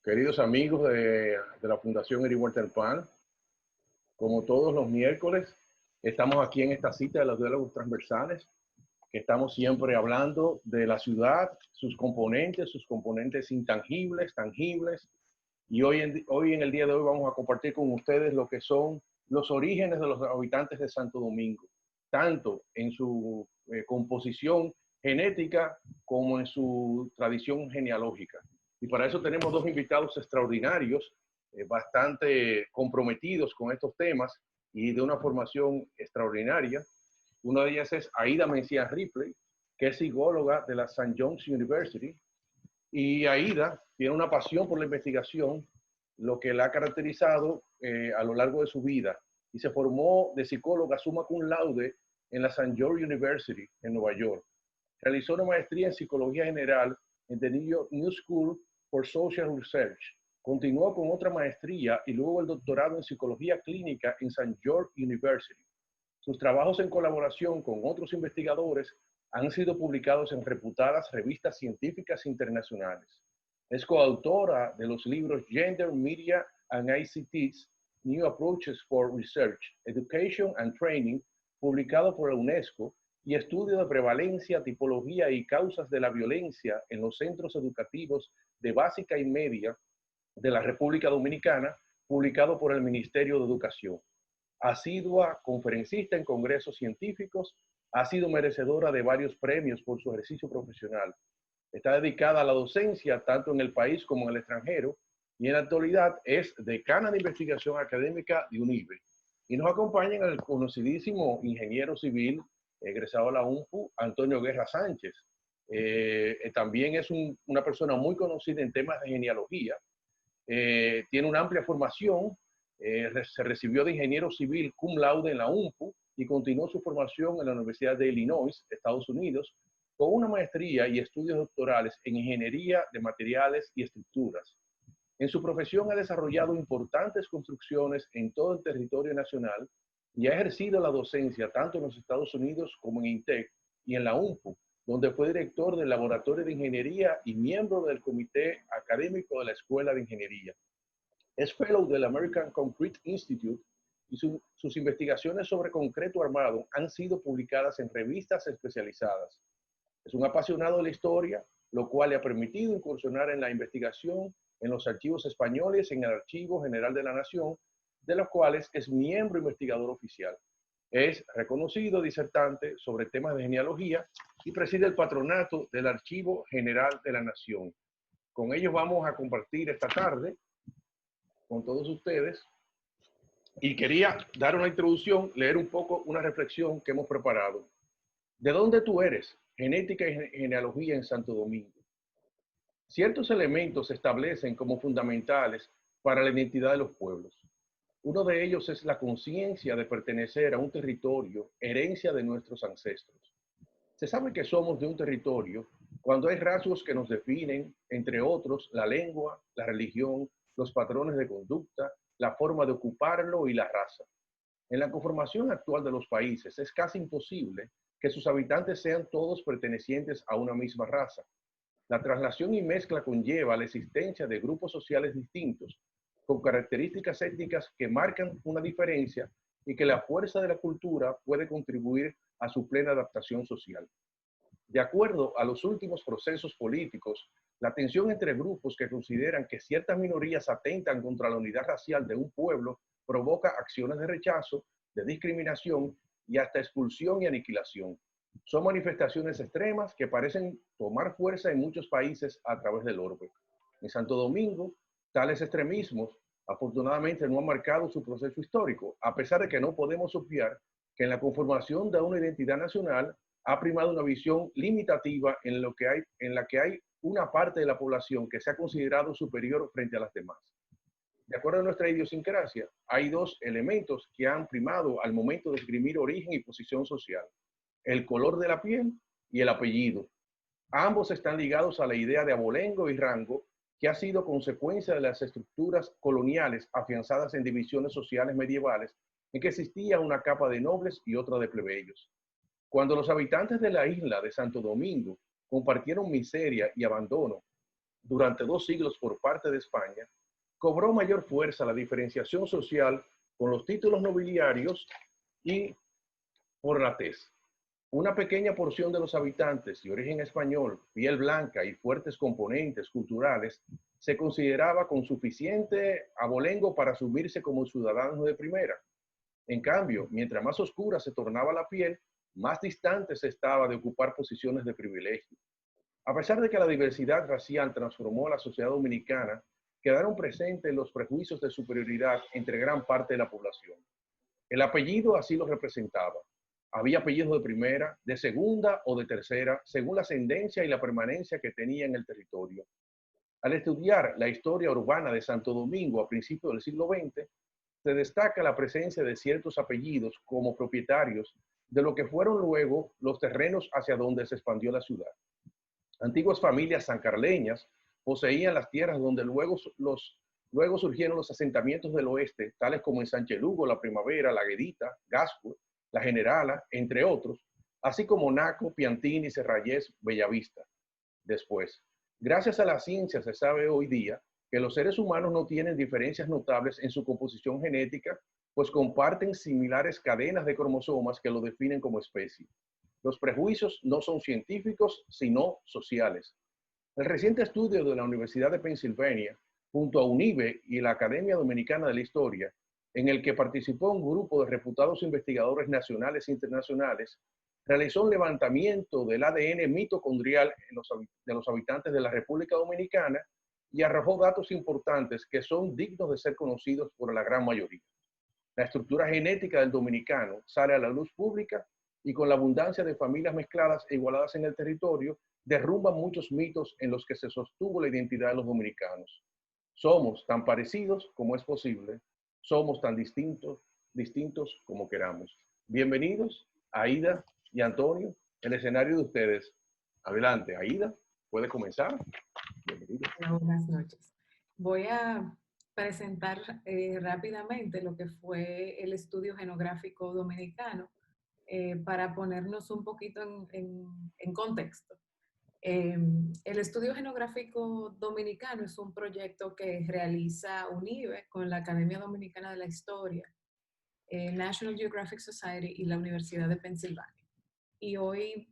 Queridos amigos de la Fundación Eric Walter Pan, como todos los miércoles, estamos aquí en esta cita de los diálogos transversales, que estamos siempre hablando de la ciudad, sus componentes intangibles, tangibles, y hoy en el día de hoy vamos a compartir con ustedes lo que son los orígenes de los habitantes de Santo Domingo, tanto en su composición genética como en su tradición genealógica. Y para eso tenemos dos invitados extraordinarios, bastante comprometidos con estos temas y de una formación extraordinaria. Una de ellas es Aida Mencía Ripley, que es psicóloga de la St. John's University. Y Aida tiene una pasión por la investigación, lo que la ha caracterizado a lo largo de su vida. Y se formó de psicóloga summa cum laude en la St. George University en Nueva York. Realizó una maestría en psicología general en The New School for Social Research. Continuó con otra maestría y luego el doctorado en psicología clínica en St. George University. Sus trabajos en colaboración con otros investigadores han sido publicados en reputadas revistas científicas internacionales. Es coautora de los libros Gender, Media and ICTs, New Approaches for Research, Education and Training, publicado por la UNESCO, y Estudio de Prevalencia, Tipología y Causas de la Violencia en los Centros Educativos de Básica y Media de la República Dominicana, publicado por el Ministerio de Educación. Asidua conferencista en congresos científicos, ha sido merecedora de varios premios por su ejercicio profesional. Está dedicada a la docencia tanto en el país como en el extranjero y en la actualidad es decana de investigación académica de UNIBE. Y nos acompaña el conocidísimo ingeniero civil egresado a la UNPU, Antonio Guerra Sánchez. También es una persona muy conocida en temas de genealogía. Tiene una amplia formación. Se recibió de ingeniero civil cum laude en la UNPU y continuó su formación en la Universidad de Illinois, Estados Unidos, con una maestría y estudios doctorales en ingeniería de materiales y estructuras. En su profesión ha desarrollado importantes construcciones en todo el territorio nacional y ha ejercido la docencia tanto en los Estados Unidos como en INTEC y en la UNPU, donde fue director del Laboratorio de Ingeniería y miembro del Comité Académico de la Escuela de Ingeniería. Es fellow del American Concrete Institute y sus investigaciones sobre concreto armado han sido publicadas en revistas especializadas. Es un apasionado de la historia, lo cual le ha permitido incursionar en la investigación en los archivos españoles, en el Archivo General de la Nación, de los cuales es miembro investigador oficial. Es reconocido disertante sobre temas de genealogía y preside el patronato del Archivo General de la Nación. Con ellos vamos a compartir esta tarde con todos ustedes y quería dar una introducción, leer un poco una reflexión que hemos preparado. ¿De dónde tú eres? Genética y genealogía en Santo Domingo. Ciertos elementos se establecen como fundamentales para la identidad de los pueblos. Uno de ellos es la conciencia de pertenecer a un territorio, herencia de nuestros ancestros. Se sabe que somos de un territorio cuando hay rasgos que nos definen, entre otros, la lengua, la religión, los patrones de conducta, la forma de ocuparlo y la raza. En la conformación actual de los países es casi imposible que sus habitantes sean todos pertenecientes a una misma raza. La traslación y mezcla conlleva la existencia de grupos sociales distintos, con características étnicas que marcan una diferencia y que la fuerza de la cultura puede contribuir a su plena adaptación social. De acuerdo a los últimos procesos políticos, la tensión entre grupos que consideran que ciertas minorías atentan contra la unidad racial de un pueblo provoca acciones de rechazo, de discriminación y hasta expulsión y aniquilación. Son manifestaciones extremas que parecen tomar fuerza en muchos países a través del orbe. En Santo Domingo, tales extremismos afortunadamente no han marcado su proceso histórico, a pesar de que no podemos obviar que en la conformación de una identidad nacional ha primado una visión limitativa en la que hay una parte de la población que se ha considerado superior frente a las demás. De acuerdo a nuestra idiosincrasia, hay dos elementos que han primado al momento de esgrimir origen y posición social: el color de la piel y el apellido. Ambos están ligados a la idea de abolengo y rango, que ha sido consecuencia de las estructuras coloniales afianzadas en divisiones sociales medievales, en que existía una capa de nobles y otra de plebeyos. Cuando los habitantes de la isla de Santo Domingo compartieron miseria y abandono durante 2 siglos por parte de España, cobró mayor fuerza la diferenciación social con los títulos nobiliarios y por la tez. Una pequeña porción de los habitantes de origen español, piel blanca y fuertes componentes culturales, se consideraba con suficiente abolengo para asumirse como ciudadanos de primera. En cambio, mientras más oscura se tornaba la piel, más distante se estaba de ocupar posiciones de privilegio. A pesar de que la diversidad racial transformó a la sociedad dominicana, quedaron presentes los prejuicios de superioridad entre gran parte de la población. El apellido así lo representaba. Había apellidos de primera, de segunda o de tercera, según la ascendencia y la permanencia que tenía en el territorio. Al estudiar la historia urbana de Santo Domingo a principios del siglo XX, se destaca la presencia de ciertos apellidos como propietarios de lo que fueron luego los terrenos hacia donde se expandió la ciudad. Antiguas familias sancarleñas poseían las tierras donde luego surgieron los asentamientos del oeste, tales como en Sánchez Lugo, La Primavera, La Guedita, Gascue, La Generala, entre otros, así como Naco, Piantini, Serrayés, Bellavista. Después, gracias a la ciencia se sabe hoy día que los seres humanos no tienen diferencias notables en su composición genética, pues comparten similares cadenas de cromosomas que lo definen como especie. Los prejuicios no son científicos, sino sociales. El reciente estudio de la Universidad de Pensilvania, junto a UNIBE y la Academia Dominicana de la Historia, en el que participó un grupo de reputados investigadores nacionales e internacionales, realizó un levantamiento del ADN mitocondrial de los habitantes de la República Dominicana y arrojó datos importantes que son dignos de ser conocidos por la gran mayoría. La estructura genética del dominicano sale a la luz pública y con la abundancia de familias mezcladas e igualadas en el territorio, derrumban muchos mitos en los que se sostuvo la identidad de los dominicanos. Somos tan parecidos como es posible, somos tan distintos como queramos. Bienvenidos, Aida y Antonio, el escenario de ustedes. Adelante, Aida, puede comenzar. Bienvenidos. Buenas noches. Voy a presentar rápidamente lo que fue el estudio genográfico dominicano para ponernos un poquito en contexto. El estudio genográfico dominicano es un proyecto que realiza UNIBE con la Academia Dominicana de la Historia, National Geographic Society y la Universidad de Pensilvania. Y hoy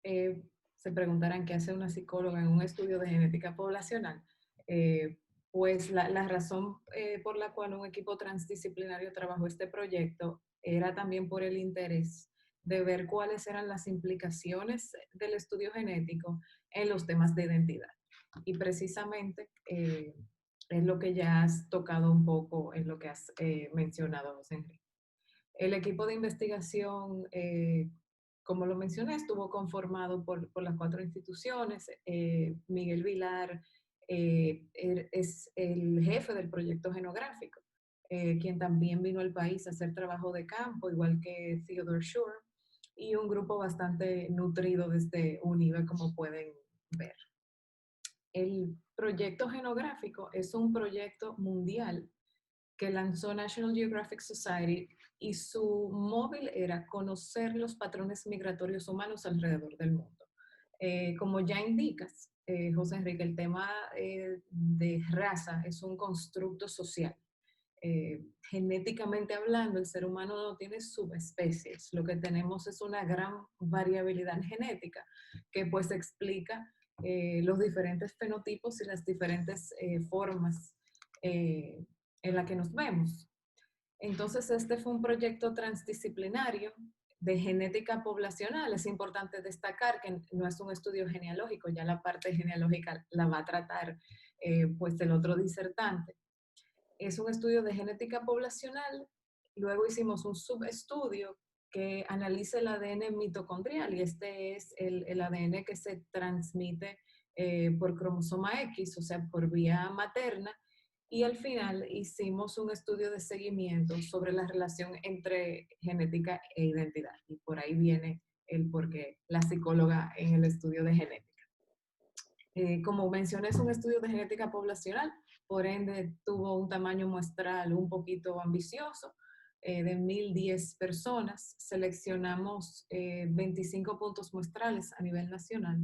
se preguntarán qué hace una psicóloga en un estudio de genética poblacional. Pues la razón por la cual un equipo transdisciplinario trabajó este proyecto era también por el interés de ver cuáles eran las implicaciones del estudio genético en los temas de identidad. Y precisamente es lo que ya has tocado un poco en lo que has mencionado, José Enrique. El equipo de investigación, como lo mencioné, estuvo conformado por las 4 instituciones. Miguel Vilar es el jefe del proyecto genográfico, quien también vino al país a hacer trabajo de campo, igual que Theodore Schur, y un grupo bastante nutrido desde UNIBE, como pueden ver. El proyecto genográfico es un proyecto mundial que lanzó National Geographic Society y su móvil era conocer los patrones migratorios humanos alrededor del mundo. Como ya indicas, José Enrique, el tema de raza es un constructo social. Genéticamente hablando, el ser humano no tiene subespecies. Lo que tenemos es una gran variabilidad genética que pues explica los diferentes fenotipos y las diferentes formas en la que nos vemos. Entonces, este fue un proyecto transdisciplinario de genética poblacional. Es importante destacar que no es un estudio genealógico, ya la parte genealógica la va a tratar pues el otro disertante. Es un estudio de genética poblacional. Luego hicimos un subestudio que analiza el ADN mitocondrial y este es el ADN que se transmite por cromosoma X, o sea, por vía materna. Y al final hicimos un estudio de seguimiento sobre la relación entre genética e identidad. Y por ahí viene el porqué la psicóloga en el estudio de genética. Como mencioné, es un estudio de genética poblacional, por ende tuvo un tamaño muestral un poquito ambicioso, de 1.010 personas. Seleccionamos 25 puntos muestrales a nivel nacional,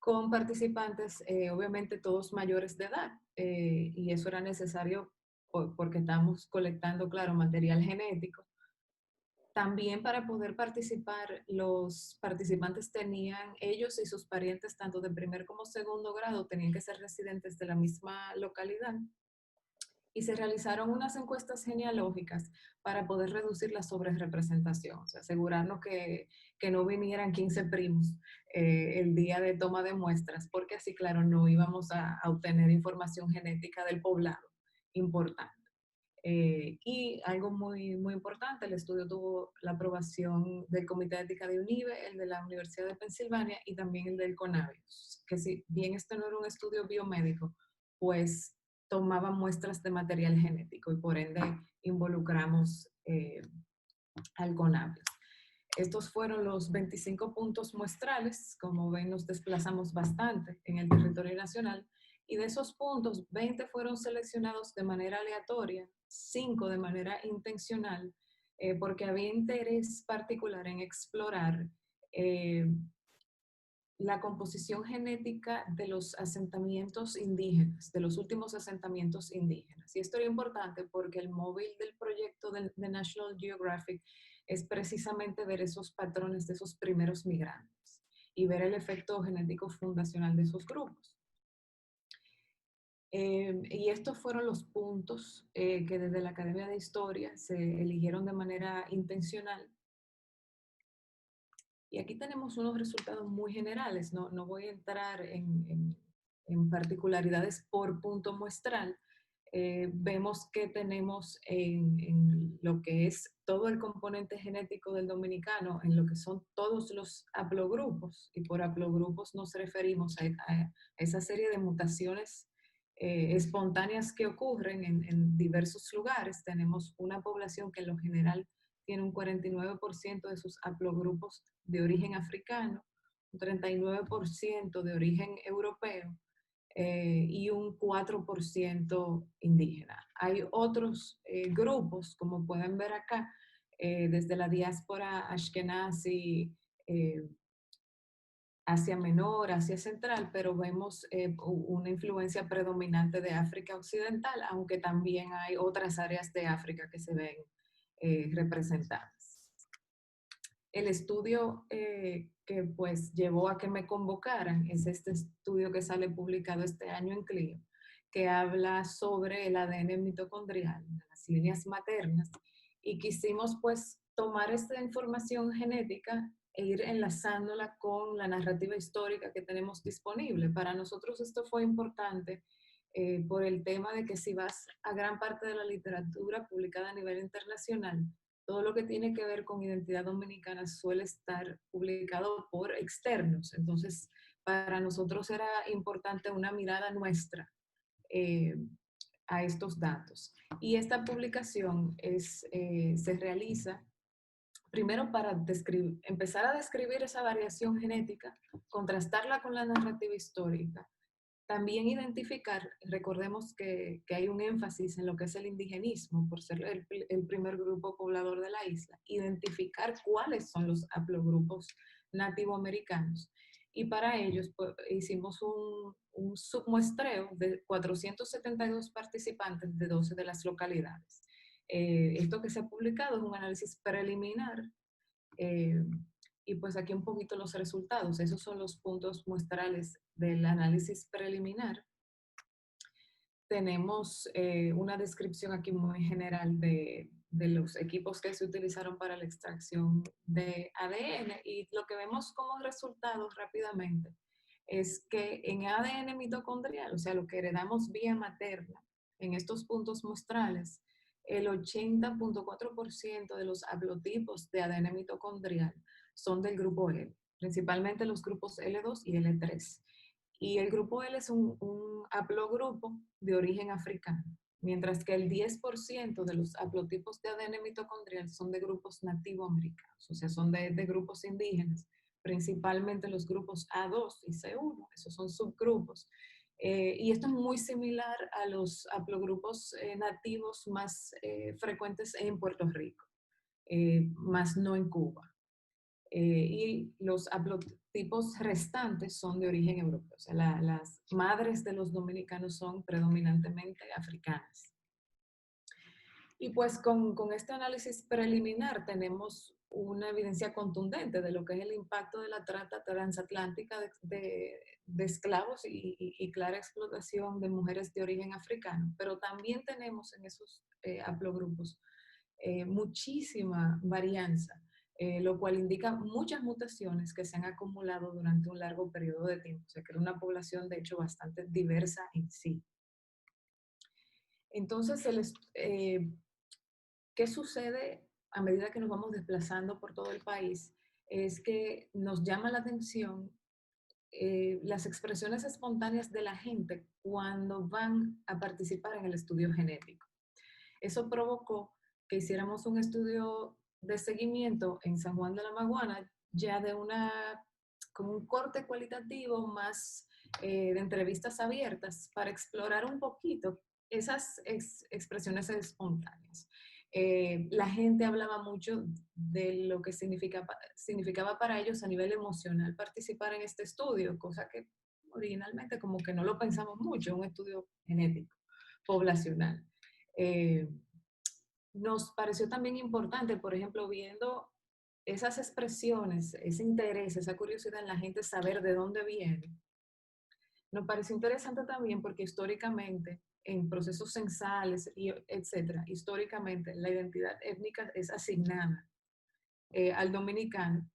con participantes, obviamente todos mayores de edad, y eso era necesario porque estamos colectando, claro, material genético. También para poder participar, los participantes tenían, ellos y sus parientes, tanto de primer como segundo grado, tenían que ser residentes de la misma localidad. Y se realizaron unas encuestas genealógicas para poder reducir la sobrerepresentación, o sea, asegurarnos que no vinieran 15 primos el día de toma de muestras, porque así, claro, no íbamos a obtener información genética del poblado importante. Y algo muy importante, el estudio tuvo la aprobación del Comité de Ética de UNIBE, el de la Universidad de Pensilvania y también el del CONAVIUS, que si bien este no era un estudio biomédico, pues tomaba muestras de material genético y por ende involucramos al CONAVIUS. Estos fueron los 25 puntos muestrales. Como ven, nos desplazamos bastante en el territorio nacional. Y de esos puntos, 20 fueron seleccionados de manera aleatoria, 5 de manera intencional, porque había interés particular en explorar la composición genética de los asentamientos indígenas, de los últimos asentamientos indígenas. Y esto era importante porque el móvil del proyecto de National Geographic es precisamente ver esos patrones de esos primeros migrantes y ver el efecto genético fundacional de esos grupos. Y estos fueron los puntos que desde la Academia de Historia se eligieron de manera intencional. Y aquí tenemos unos resultados muy generales, no voy a entrar en particularidades por punto muestral. Vemos que tenemos en lo que es todo el componente genético del dominicano, en lo que son todos los haplogrupos, y por haplogrupos nos referimos a esa serie de mutaciones espontáneas que ocurren en diversos lugares. Tenemos una población que en lo general tiene un 49% de sus haplogrupos de origen africano, un 39% de origen europeo y un 4% indígena. Hay otros grupos, como pueden ver acá, desde la diáspora ashkenazi, Asia Menor, Asia Central, pero vemos una influencia predominante de África Occidental, aunque también hay otras áreas de África que se ven representadas. El estudio que pues llevó a que me convocaran es este estudio que sale publicado este año en Clio, que habla sobre el ADN mitocondrial, las líneas maternas, y quisimos pues tomar esta información genética e ir enlazándola con la narrativa histórica que tenemos disponible. Para nosotros esto fue importante por el tema de que si vas a gran parte de la literatura publicada a nivel internacional, todo lo que tiene que ver con identidad dominicana suele estar publicado por externos. Entonces, para nosotros era importante una mirada nuestra a estos datos. Y esta publicación se realiza primero para empezar a describir esa variación genética, contrastarla con la narrativa histórica. También identificar, recordemos que hay un énfasis en lo que es el indigenismo, por ser el primer grupo poblador de la isla, identificar cuáles son los haplogrupos nativoamericanos. Y para ellos pues, hicimos un submuestreo de 472 participantes de 12 de las localidades. Esto que se ha publicado es un análisis preliminar y pues aquí un poquito los resultados. Esos son los puntos muestrales del análisis preliminar. Tenemos una descripción aquí muy general de los equipos que se utilizaron para la extracción de ADN y lo que vemos como resultados rápidamente es que en ADN mitocondrial, o sea, lo que heredamos vía materna, en estos puntos muestrales, el 80.4% de los haplotipos de ADN mitocondrial son del grupo L, principalmente los grupos L2 y L3. Y el grupo L es un haplogrupo de origen africano, mientras que el 10% de los haplotipos de ADN mitocondrial son de grupos nativoamericanos, o sea, son de grupos indígenas, principalmente los grupos A2 y C1, esos son subgrupos. Y esto es muy similar a los haplogrupos nativos más frecuentes en Puerto Rico, más no en Cuba. y los haplotipos restantes son de origen europeo. O sea, las madres de los dominicanos son predominantemente africanas. Y pues con este análisis preliminar tenemos una evidencia contundente de lo que es el impacto de la trata transatlántica de esclavos y clara explotación de mujeres de origen africano. Pero también tenemos en esos haplogrupos muchísima varianza, lo cual indica muchas mutaciones que se han acumulado durante un largo periodo de tiempo. O sea, que era una población, de hecho, bastante diversa en sí. Entonces, ¿qué sucede a medida que nos vamos desplazando por todo el país? Es que nos llama la atención las expresiones espontáneas de la gente cuando van a participar en el estudio genético. Eso provocó que hiciéramos un estudio de seguimiento en San Juan de la Maguana, ya con un corte cualitativo más de entrevistas abiertas para explorar un poquito esas expresiones espontáneas. La gente hablaba mucho de lo que significaba para ellos a nivel emocional participar en este estudio, cosa que originalmente como que no lo pensamos mucho, un estudio genético, poblacional. Nos pareció también importante, por ejemplo, viendo esas expresiones, ese interés, esa curiosidad en la gente saber de dónde viene. Nos pareció interesante también porque históricamente, en procesos censales, etcétera, históricamente la identidad étnica es asignada al dominicano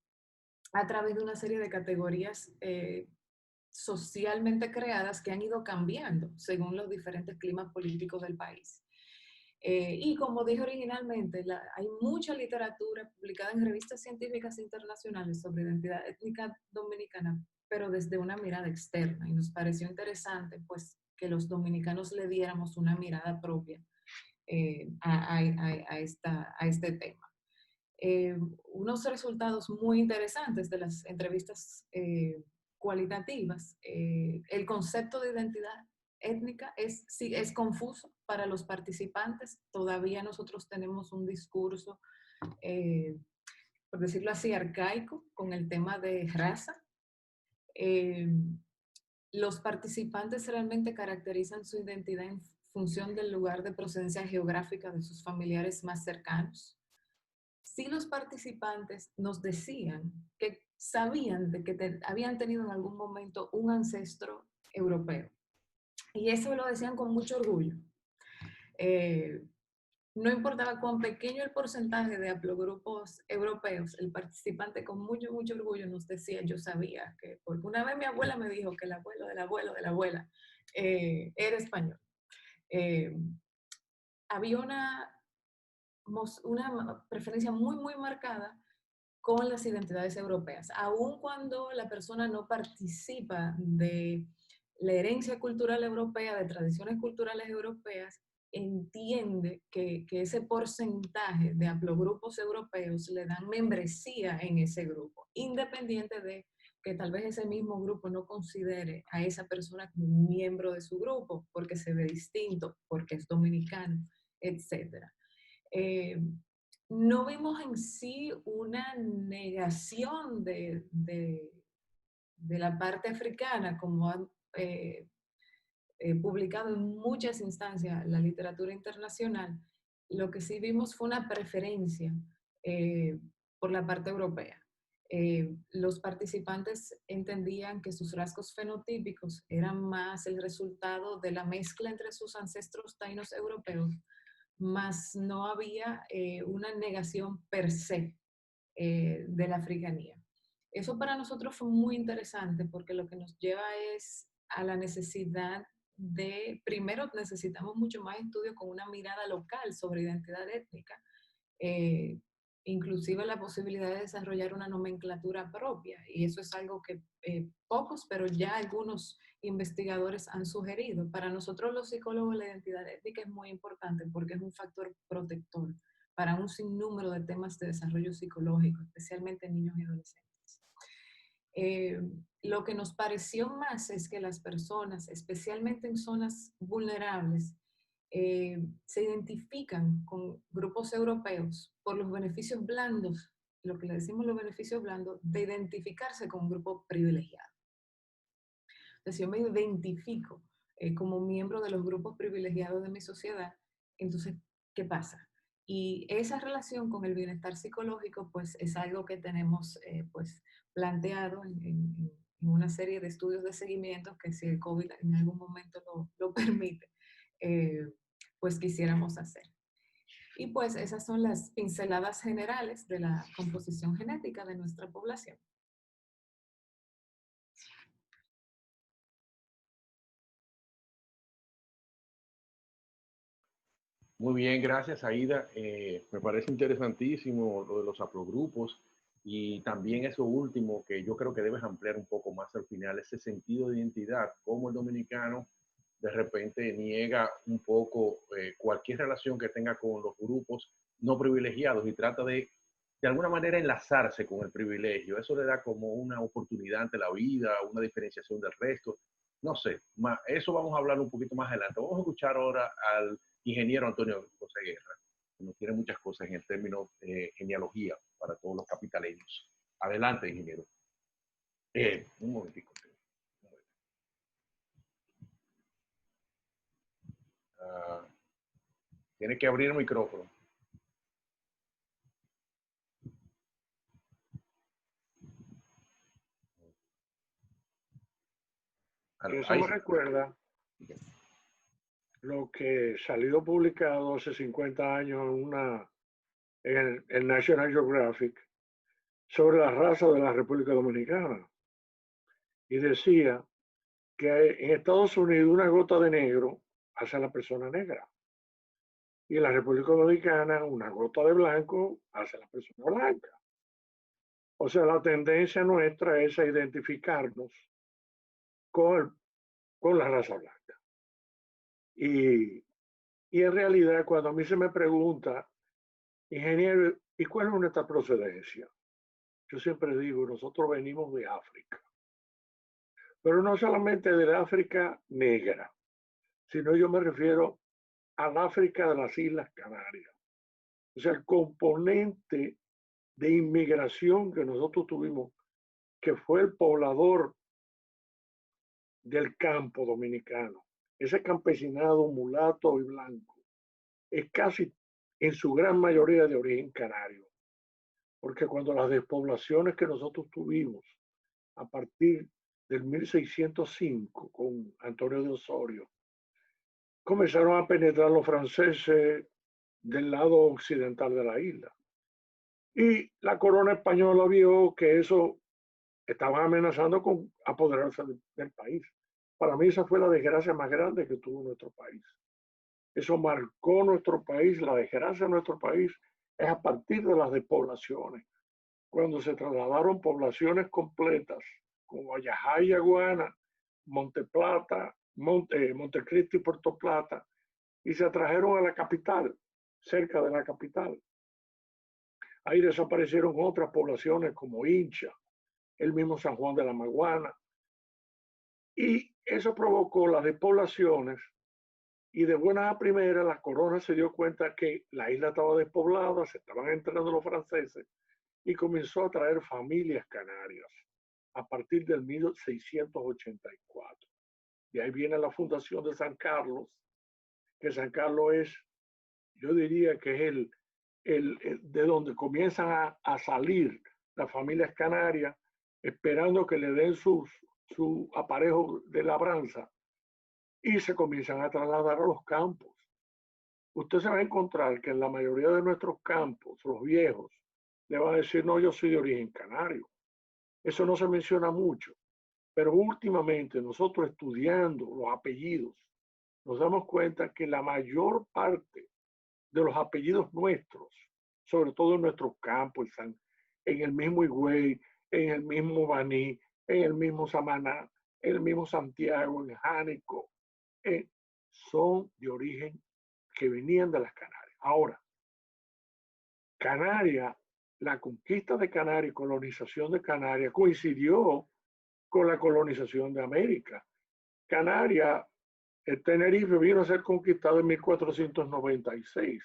a través de una serie de categorías socialmente creadas que han ido cambiando según los diferentes climas políticos del país. Y como dije originalmente, hay mucha literatura publicada en revistas científicas internacionales sobre identidad étnica dominicana, pero desde una mirada externa. Y nos pareció interesante pues, que los dominicanos le diéramos una mirada propia a este tema. Unos resultados muy interesantes de las entrevistas cualitativas. El concepto de identidad étnica sí, es confuso para los participantes. Todavía nosotros tenemos un discurso, por decirlo así, arcaico con el tema de raza. Los participantes realmente caracterizan su identidad en función del lugar de procedencia geográfica de sus familiares más cercanos. Sí, los participantes nos decían que sabían de que habían tenido en algún momento un ancestro europeo. Y eso lo decían con mucho orgullo. No importaba cuán pequeño el porcentaje de haplogrupos europeos, el participante con mucho, mucho orgullo nos decía, yo sabía que, porque una vez mi abuela me dijo que el abuelo del abuelo de la abuela era español. Había una preferencia muy, muy marcada con las identidades europeas. Aun cuando la persona no participa de la herencia cultural europea, de tradiciones culturales europeas, entiende que ese porcentaje de haplogrupos europeos le dan membresía en ese grupo, independiente de que tal vez ese mismo grupo no considere a esa persona como un miembro de su grupo, porque se ve distinto, porque es dominicano, etc. No vimos en sí una negación de la parte africana, como han publicado en muchas instancias la literatura internacional. Lo que sí vimos fue una preferencia por la parte europea. Los participantes entendían que sus rasgos fenotípicos eran más el resultado de la mezcla entre sus ancestros taínos europeos, más no había una negación per se de la africanía. Eso para nosotros fue muy interesante porque lo que nos lleva es a la necesidad primero necesitamos mucho más estudio con una mirada local sobre identidad étnica, inclusive la posibilidad de desarrollar una nomenclatura propia, y eso es algo que pocos, pero ya algunos investigadores han sugerido. Para nosotros los psicólogos la identidad étnica es muy importante porque es un factor protector para un sinnúmero de temas de desarrollo psicológico, especialmente en niños y adolescentes. Lo que nos pareció más es que las personas, especialmente en zonas vulnerables, se identifican con grupos europeos por los beneficios blandos lo que le decimos los beneficios blandos, de identificarse con un grupo privilegiado. Entonces, yo me identifico como miembro de los grupos privilegiados de mi sociedad, entonces, ¿qué pasa? Y esa relación con el bienestar psicológico, pues, es algo que tenemos, pues, planteado en una serie de estudios de seguimiento que si el COVID en algún momento lo permite, eh, pues quisiéramos hacer. Y pues esas son las pinceladas generales de la composición genética de nuestra población. Muy bien, gracias, Aida. Me parece interesantísimo lo de los haplogrupos y también eso último que yo creo que debes ampliar un poco más al final, ese sentido de identidad, cómo el dominicano de repente niega un poco cualquier relación que tenga con los grupos no privilegiados y trata de alguna manera enlazarse con el privilegio. Eso le da como una oportunidad ante la vida, una diferenciación del resto. No sé, eso vamos a hablar un poquito más adelante. Vamos a escuchar ahora al ingeniero Antonio José Guerra, que nos tiene muchas cosas en el término genealogía para todos los capitaleños. Adelante, ingeniero. Un momentico. Tiene que abrir el micrófono. Eso me recuerda lo que salió publicado hace 50 años en el National Geographic sobre la raza de la República Dominicana. Y decía que en Estados Unidos una gota de negro hace a la persona negra. Y en la República Dominicana una gota de blanco hace a la persona blanca. O sea, la tendencia nuestra es a identificarnos con la raza blanca. Y en realidad, cuando a mí se me pregunta, ingeniero, ¿y cuál es nuestra procedencia? Yo siempre digo, nosotros venimos de África. Pero no solamente de África negra, sino yo me refiero al África de las Islas Canarias. O sea, el componente de inmigración que nosotros tuvimos, que fue el poblador del campo dominicano, ese campesinado mulato y blanco, es casi en su gran mayoría de origen canario. Porque cuando las despoblaciones que nosotros tuvimos a partir del 1605 con Antonio de Osorio, comenzaron a penetrar los franceses del lado occidental de la isla. Y la corona española vio que eso estaba amenazando con apoderarse del país. Para mí esa fue la desgracia más grande que tuvo nuestro país. Eso marcó nuestro país, la desgracia de nuestro país es a partir de las despoblaciones. Cuando se trasladaron poblaciones completas, como Ayajá y Aguana, Monteplata, Montecristi y Puerto Plata, y se trajeron a la capital, cerca de la capital. Ahí desaparecieron otras poblaciones como Hincha, el mismo San Juan de la Maguana, y eso provocó las despoblaciones, y de buena a primera la corona se dio cuenta que la isla estaba despoblada, se estaban entrando los franceses, y comenzó a traer familias canarias a partir del 1684. Y ahí viene la fundación de San Carlos, que San Carlos es, yo diría que es de donde comienzan a salir las familias canarias, esperando que le den su aparejo de labranza, y se comienzan a trasladar a los campos. Usted se va a encontrar que en la mayoría de nuestros campos, los viejos, le van a decir, no, yo soy de origen canario. Eso no se menciona mucho, pero últimamente nosotros estudiando los apellidos, nos damos cuenta que la mayor parte de los apellidos nuestros, sobre todo en nuestros campos, en el mismo Higüey, en el mismo Baní, en el mismo Samaná, en el mismo Santiago, en Jánico, son de origen que venían de las Canarias. Ahora, Canarias, la conquista de Canarias y colonización de Canarias coincidió con la colonización de América. Canarias, Tenerife vino a ser conquistado en 1496.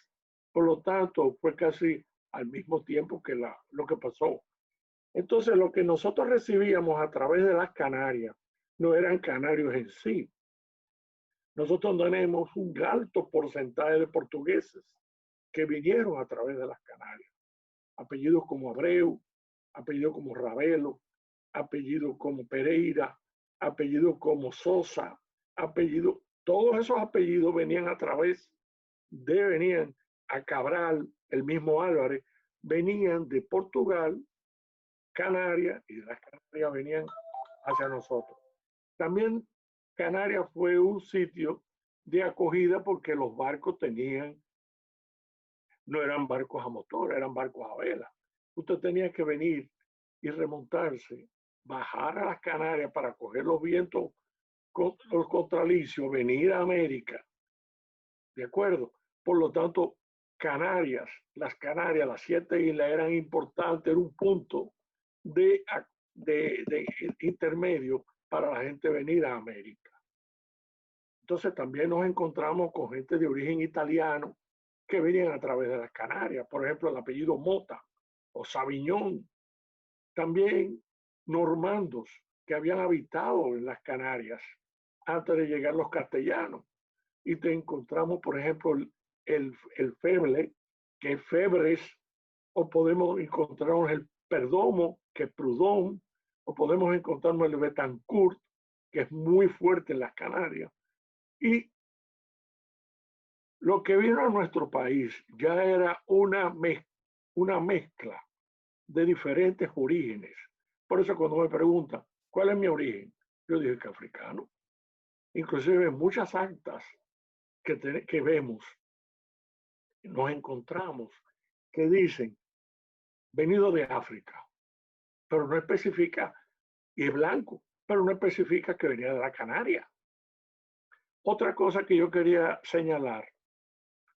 Por lo tanto, fue casi al mismo tiempo que lo que pasó. Entonces, lo que nosotros recibíamos a través de las Canarias no eran canarios en sí. Nosotros tenemos un alto porcentaje de portugueses que vinieron a través de las Canarias. Apellidos como Abreu, apellidos como Ravelo, apellidos como Pereira, apellidos como Sosa, apellidos, todos esos apellidos venían a través venían a Cabral, el mismo Álvarez, venían de Portugal, Canarias, y de las Canarias venían hacia nosotros. También Canarias fue un sitio de acogida porque los barcos no eran barcos a motor, eran barcos a vela. Usted tenía que venir y remontarse, bajar a las Canarias para coger los vientos, los contralicios, venir a América. ¿De acuerdo? Por lo tanto, Canarias, las 7 islas eran importantes, era un punto de intermedio para la gente venir a América. Entonces también nos encontramos con gente de origen italiano que venían a través de las Canarias, por ejemplo, el apellido Mota o Sabiñón. También normandos que habían habitado en las Canarias antes de llegar los castellanos. Y te encontramos, por ejemplo, el Feble, que es Febres, o podemos encontrarnos el Perdomo, que es Prudón, o podemos encontrarnos el Betancourt, que es muy fuerte en las Canarias. Y lo que vino a nuestro país ya era una mezcla de diferentes orígenes. Por eso cuando me preguntan, ¿cuál es mi origen? Yo dije que africano. Inclusive muchas actas que vemos, nos encontramos que dicen, venido de África, pero no especifica, y es blanco, pero no especifica que venía de la Canaria. Otra cosa que yo quería señalar,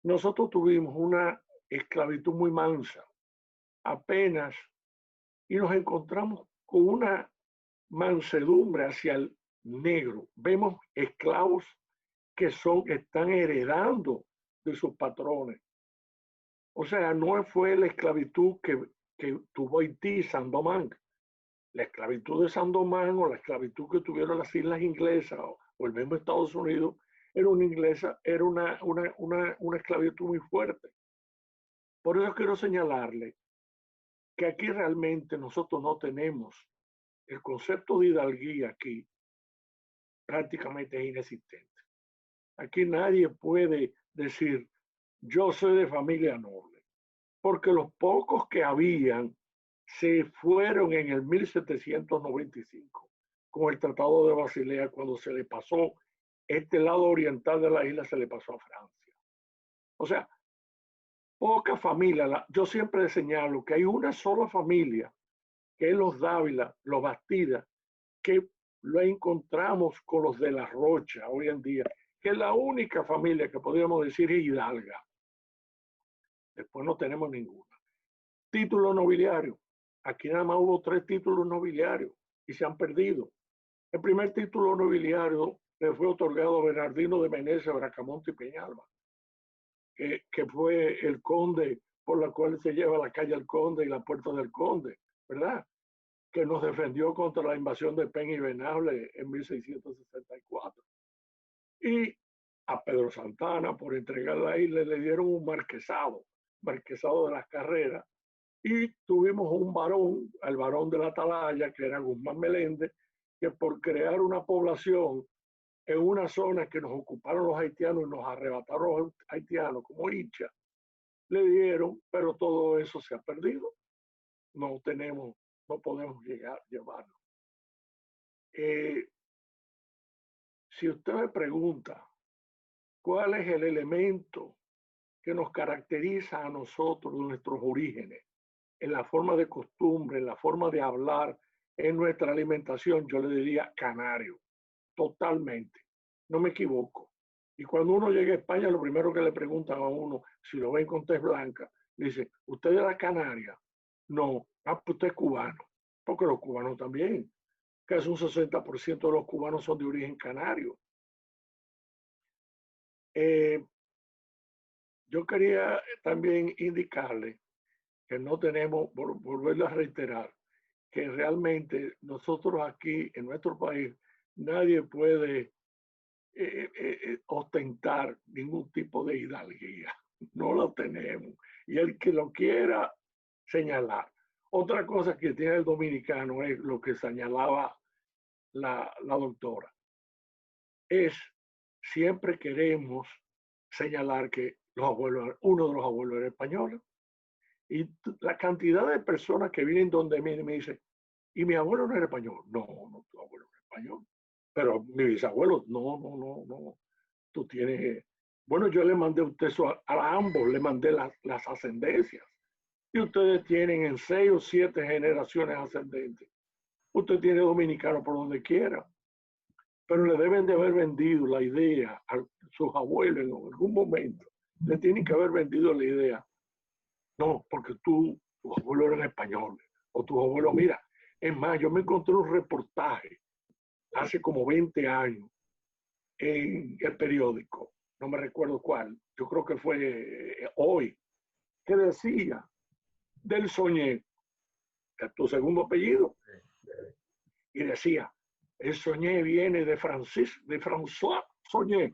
nosotros tuvimos una esclavitud muy mansa, apenas, y nos encontramos con una mansedumbre hacia el negro. Vemos esclavos que están heredando de sus patrones. O sea, no fue la esclavitud que tuvo Haití y Saint-Domingue. La esclavitud de Saint-Domingue o la esclavitud que tuvieron las islas inglesas o el mismo Estados Unidos era una esclavitud muy fuerte. Por eso quiero señalarle que aquí realmente nosotros no tenemos el concepto de hidalguía, aquí prácticamente es inexistente. Aquí nadie puede decir yo soy de familia noble, porque los pocos que habían se fueron en el 1795 con el Tratado de Basilea, cuando se le pasó este lado oriental de la isla, se le pasó a Francia. O sea, poca familia. Yo siempre señalo que hay una sola familia, que es los Dávila, los Bastida, que lo encontramos con los de la Rocha hoy en día, que es la única familia que podríamos decir es hidalga. Después no tenemos ninguna. Título nobiliario. Aquí nada más hubo 3 títulos nobiliarios y se han perdido. El primer título nobiliario le fue otorgado a Bernardino de Meneses, Bracamonte y Peñalba, que fue el conde por la cual se lleva la calle al Conde y la puerta del Conde, ¿verdad? Que nos defendió contra la invasión de Peña y Venable en 1664. Y a Pedro Santana, por entregar la isla, le dieron un marquesado de las Carreras, y tuvimos un varón, el varón de la Atalaya, que era Guzmán Meléndez, que por crear una población en una zona que nos ocuparon los haitianos y nos arrebataron los haitianos como hincha, le dieron, pero todo eso se ha perdido. No podemos llevarlo. Si usted me pregunta cuál es el elemento que nos caracteriza a nosotros, nuestros orígenes, en la forma de costumbre, en la forma de hablar, en nuestra alimentación, yo le diría canario, totalmente, no me equivoco. Y cuando uno llega a España, lo primero que le preguntan a uno, si lo ven con tez blanca, dice, ¿usted es de la Canaria? No, pues usted es cubano, porque los cubanos también, casi un 60% de los cubanos son de origen canario. Yo quería también indicarle que no tenemos, volverlo a reiterar, que realmente nosotros aquí en nuestro país nadie puede ostentar ningún tipo de hidalguía. No lo tenemos. Y el que lo quiera señalar. Otra cosa que tiene el dominicano es lo que señalaba la doctora. Es siempre queremos señalar que uno de los abuelos era español. Y la cantidad de personas que vienen donde me dicen, ¿y mi abuelo no era español? No, no, tu abuelo no era español. Pero mi bisabuelo, no. Tú tienes. Bueno, yo le mandé a usted eso a ambos, le mandé las ascendencias. Y ustedes tienen en 6 o 7 generaciones ascendentes. Usted tiene dominicano por donde quiera. Pero le deben de haber vendido la idea a sus abuelos en algún momento. Le tienen que haber vendido la idea. No, porque tus abuelos eran españoles. O tus abuelos, mira, es más, yo me encontré un reportaje hace como 20 años en el periódico, no me recuerdo cuál, yo creo que fue Hoy, que decía del Soñé, que es tu segundo apellido, y decía, el Soñé viene de François Soñé.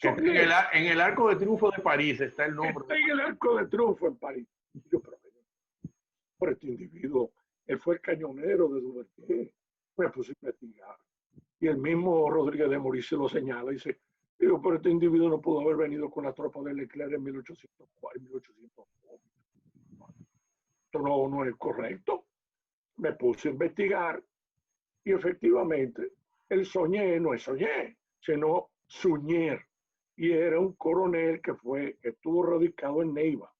En el Arco de Triunfo de París está el nombre. Está en el Arco de Triunfo en París. Yo, pero este individuo, él fue el cañonero de Duvergé. Me puse a investigar. Y el mismo Rodríguez de Mauricio lo señala y dice, digo, pero este individuo no pudo haber venido con la tropa de Leclerc en 1804, 1804. Esto no es correcto. Me puse a investigar y efectivamente el Soñé no es Soñé, sino Suñer. Y era un coronel que estuvo radicado en Neiva.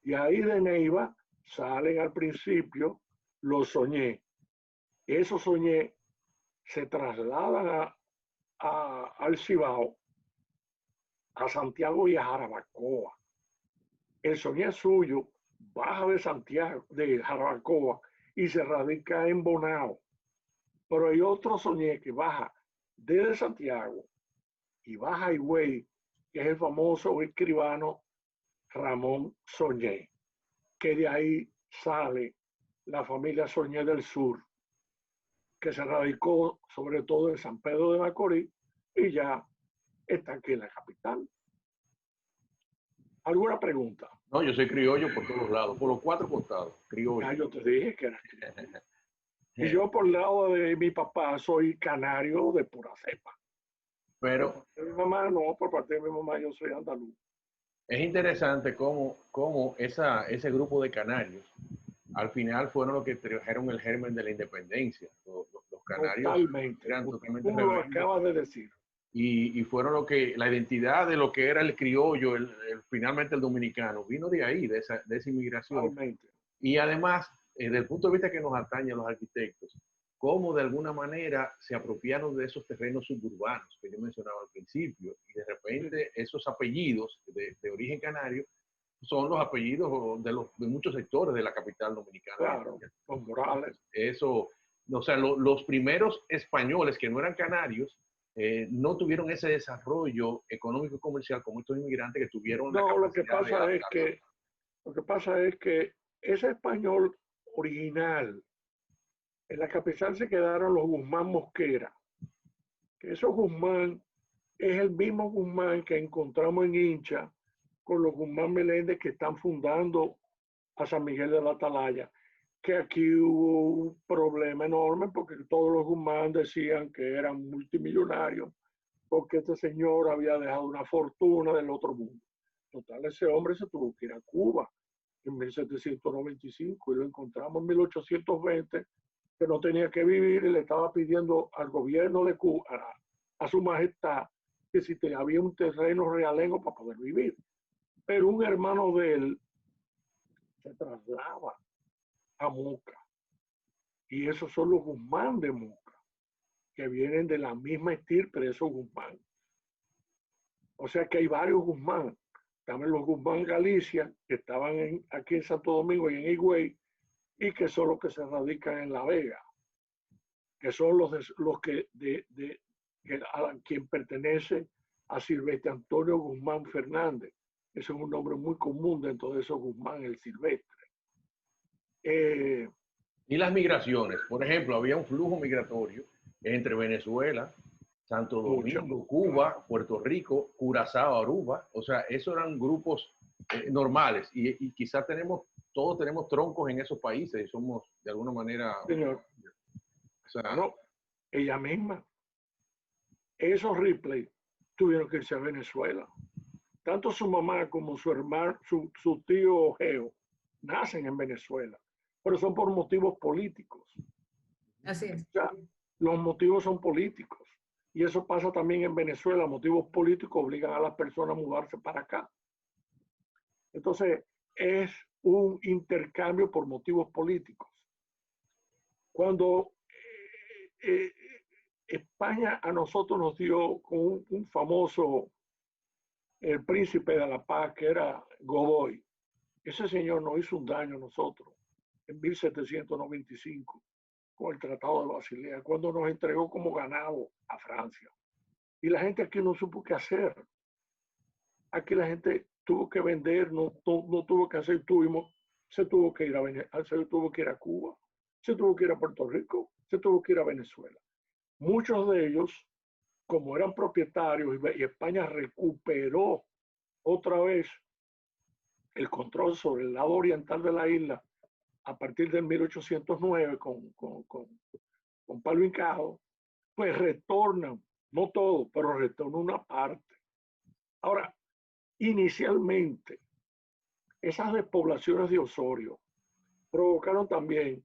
Y ahí de Neiva salen al principio los Soñé. Esos Soñé se trasladan al Cibao, a Santiago y a Jarabacoa. El Soñé suyo baja de Santiago, de Jarabacoa, y se radica en Bonao. Pero hay otro Soñé que baja desde Santiago y baja a Higüey, que es el famoso escribano Ramón Soñé, que de ahí sale la familia Soñé del Sur, que se radicó sobre todo en San Pedro de Macorís y ya está aquí en la capital. ¿Alguna pregunta? No, yo soy criollo por todos lados, por los 4 costados, criollo. Ya yo te dije que era criollo. Y yo por el lado de mi papá soy canario de pura cepa. Pero por parte de mi mamá no, por parte de mi mamá yo soy andaluz. es interesante cómo ese grupo de canarios al final fueron los que trajeron el germen de la independencia. Los canarios Totalmente. eran totalmente Tú lo acabas de decir. Y fueron la identidad de lo que era el criollo, finalmente el dominicano, vino de ahí, de esa inmigración. Totalmente. Y además, desde el punto de vista que nos atañe a los arquitectos, cómo de alguna manera se apropiaron de esos terrenos suburbanos que yo mencionaba al principio, y de repente esos apellidos de origen canario son los apellidos de muchos sectores de la capital dominicana. Claro, los Morales. Eso, o sea, los primeros españoles que no eran canarios no tuvieron ese desarrollo económico y comercial como estos inmigrantes que tuvieron. No, lo que pasa es que ese español original, en la capital se quedaron los Guzmán Mosquera, que esos Guzmán es el mismo Guzmán que encontramos en Hincha con los Guzmán Meléndez que están fundando a San Miguel de la Atalaya, que aquí hubo un problema enorme porque todos los Guzmán decían que eran multimillonarios porque este señor había dejado una fortuna del otro mundo. Total, ese hombre se tuvo que ir a Cuba en 1795 y lo encontramos en 1820 que no tenía que vivir y le estaba pidiendo al gobierno de Cuba, a su majestad, que si había un terreno realengo para poder vivir. Pero un hermano de él se traslada a Moca. Y esos son los Guzmán de Moca, que vienen de la misma estirpe de esos Guzmán. O sea que hay varios Guzmán. También los Guzmán Galicia, que estaban aquí en Santo Domingo y en Higüey, y que son los que se radican en La Vega, que son los que a quien pertenece a Silvestre Antonio Guzmán Fernández. Ese es un nombre muy común dentro de esos Guzmán, el Silvestre. Y las migraciones, por ejemplo, había un flujo migratorio entre Venezuela, Santo Domingo, Cuba, Puerto Rico, Curazao, Aruba. O sea, esos eran grupos normales y quizás todos tenemos troncos en esos países y somos de alguna manera... Señor, o sea, no, ella misma. Esos Ripley tuvieron que irse a Venezuela. Tanto su mamá como su hermano, su tío Geo, nacen en Venezuela, pero son por motivos políticos. Así es. O sea, los motivos son políticos. Y eso pasa también en Venezuela. Motivos políticos obligan a las personas a mudarse para acá. Entonces, es un intercambio por motivos políticos. Cuando España a nosotros nos dio con un famoso, el príncipe de la paz, que era Godoy, ese señor nos hizo un daño a nosotros en 1795 con el Tratado de Basilea, cuando nos entregó como ganado a Francia. Y la gente aquí no supo qué hacer. Aquí la gente tuvo que vender, no tuvo que hacer, se tuvo que ir se tuvo que ir a Cuba, se tuvo que ir a Puerto Rico, se tuvo que ir a Venezuela. Muchos de ellos, como eran propietarios y España recuperó otra vez el control sobre el lado oriental de la isla a partir del 1809 con Pablo Hincao, pues retornan, no todo, pero retornan una parte. Ahora, inicialmente, esas despoblaciones de Osorio provocaron también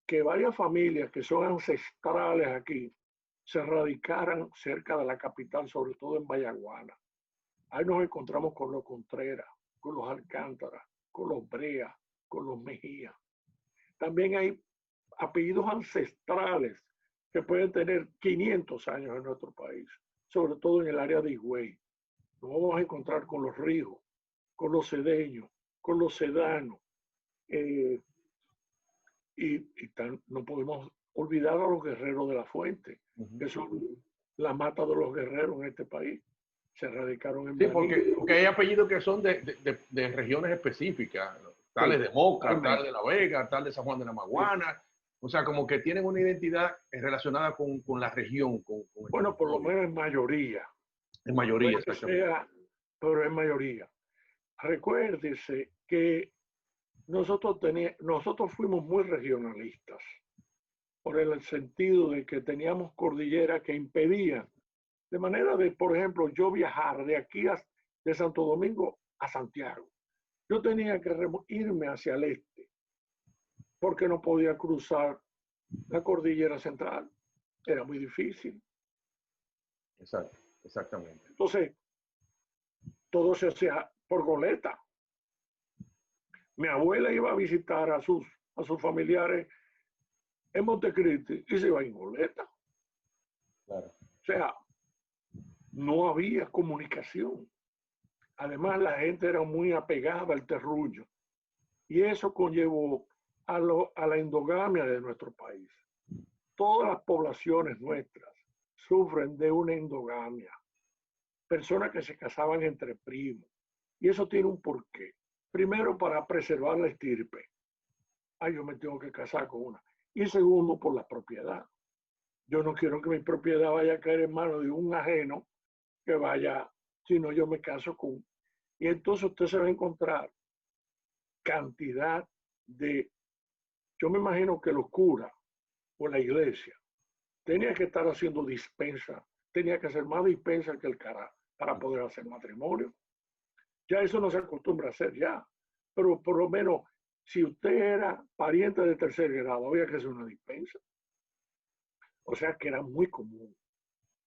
que varias familias que son ancestrales aquí se radicaran cerca de la capital, sobre todo en Vallaguana. Ahí nos encontramos con los Contreras, con los Alcántara, con los Brea, con los Mejía. También hay apellidos ancestrales que pueden tener 500 años en nuestro país, sobre todo en el área de Higüey. Nos vamos a encontrar con los Ríos, con los Cedeños, con los Sedanos. No podemos olvidar a los guerreros de la Fuente, que son la mata de los guerreros en este país. Se radicaron en sí, porque hay apellidos que son de regiones específicas, tales de Moca, tal de La Vega, tal de San Juan de la Maguana. O sea, como que tienen una identidad relacionada con la región. Bueno, por lo menos en mayoría. En mayoría, exactamente. Pero en mayoría. Recuérdese que nosotros fuimos muy regionalistas, por el sentido de que teníamos cordilleras que impedían, de manera de, por ejemplo, yo viajar de aquí de Santo Domingo a Santiago. Yo tenía que irme hacia el este, porque no podía cruzar la cordillera central. Era muy difícil. Exacto, exactamente. Entonces, todo se hacía por goleta. Mi abuela iba a visitar a sus familiares en Montecristi y se iba en goleta. Claro. O sea, no había comunicación. Además, la gente era muy apegada al terruño. Y eso conllevó a la endogamia de nuestro país. Todas las poblaciones nuestras sufren de una endogamia. Personas que se casaban entre primos. Y eso tiene un porqué. Primero, para preservar la estirpe. Yo me tengo que casar con una. Y segundo, por la propiedad. Yo no quiero que mi propiedad vaya a caer en manos de un ajeno que vaya, sino yo me caso con. Y entonces usted se va a encontrar cantidad de. Yo me imagino que los curas o la iglesia tenía que estar haciendo dispensa, tenía que hacer más dispensa que el cara para poder hacer matrimonio. Ya eso no se acostumbra a hacer ya, pero por lo menos si usted era pariente de tercer grado, había que hacer una dispensa. O sea que era muy común.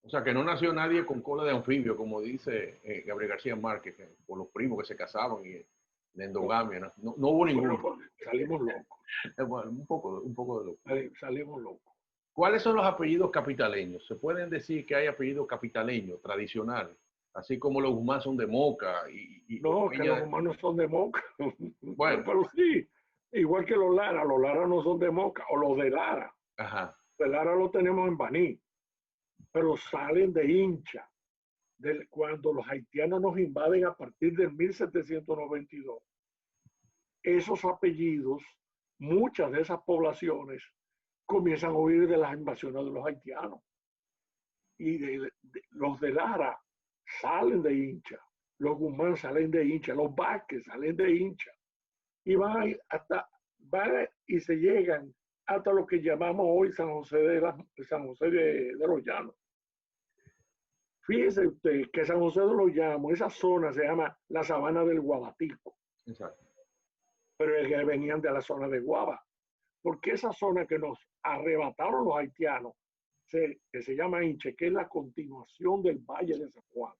O sea, que no nació nadie con cola de anfibio, como dice Gabriel García Márquez, por los primos que se casaban y de endogamia. No hubo ninguno. Bueno, salimos locos. Bueno, un poco de loco. Salimos locos. ¿Cuáles son los apellidos capitaleños? ¿Se pueden decir que hay apellidos capitaleños tradicionales? Así como los Guzmán son de Moca. No, que los Guzmán no son de Moca. Bueno. Pero sí, igual que los Lara no son de Moca, o los de Lara. Ajá. De Lara lo tenemos en Baní, pero salen de Hincha. Cuando los haitianos nos invaden a partir del 1792, esos apellidos muchas de esas poblaciones comienzan a huir de las invasiones de los haitianos. Y los de Lara salen de Hincha, los Guzmán salen de Hincha, los Vázquez salen de Hincha. Y van y se llegan hasta lo que llamamos hoy San José de los Llanos. Fíjese usted que San José de los Llanos, esa zona se llama la Sabana del Guabatico. Exacto. Pero es que venían de la zona de Guaba. Porque esa zona que nos arrebataron los haitianos, que se llama Hinche, que es la continuación del Valle de San Juan.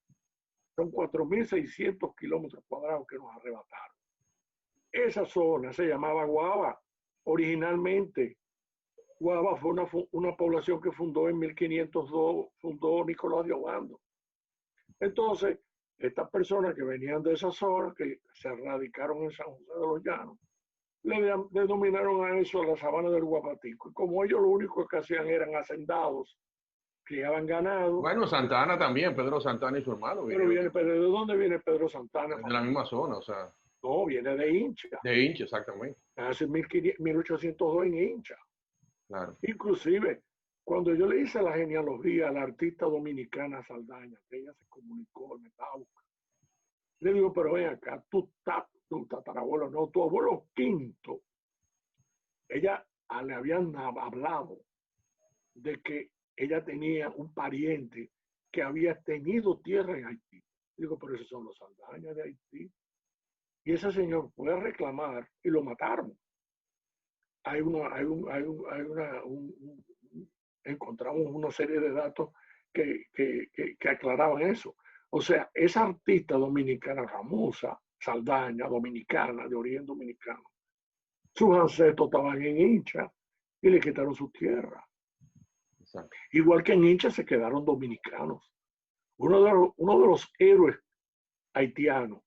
Son 4.600 kilómetros cuadrados que nos arrebataron. Esa zona se llamaba Guaba. Originalmente, Guaba fue una población que fundó en 1502, fundó Nicolás de Obando. Entonces, estas personas que venían de esa zona, que se radicaron en San José de los Llanos, le denominaron a eso la Sabana del Guabatico. Y como ellos lo único que hacían eran hacendados, criaban ganado. Bueno, Santana también, Pedro Santana y su hermano. Pero ¿de dónde viene Pedro Santana? De la misma zona, o sea. No, viene de Hincha. De Hincha, exactamente. Hace 1802 en Hincha. Claro. Inclusive, cuando yo le hice la genealogía a la artista dominicana Saldaña, que ella se comunicó en Metauca, le digo, pero ven acá, tu tatarabuelo, no, tu abuelo quinto, ella le habían hablado de que ella tenía un pariente que había tenido tierra en Haití. Digo, pero esos son los Saldaña de Haití. Y ese señor fue a reclamar y lo mataron. Encontramos una serie de datos que aclaraban eso. O sea, esa artista dominicana famosa, Saldaña, dominicana, de origen dominicano, sus ancestros estaban en Hincha y le quitaron su tierra. Exacto. Igual que en Hincha se quedaron dominicanos. Uno de los héroes haitianos,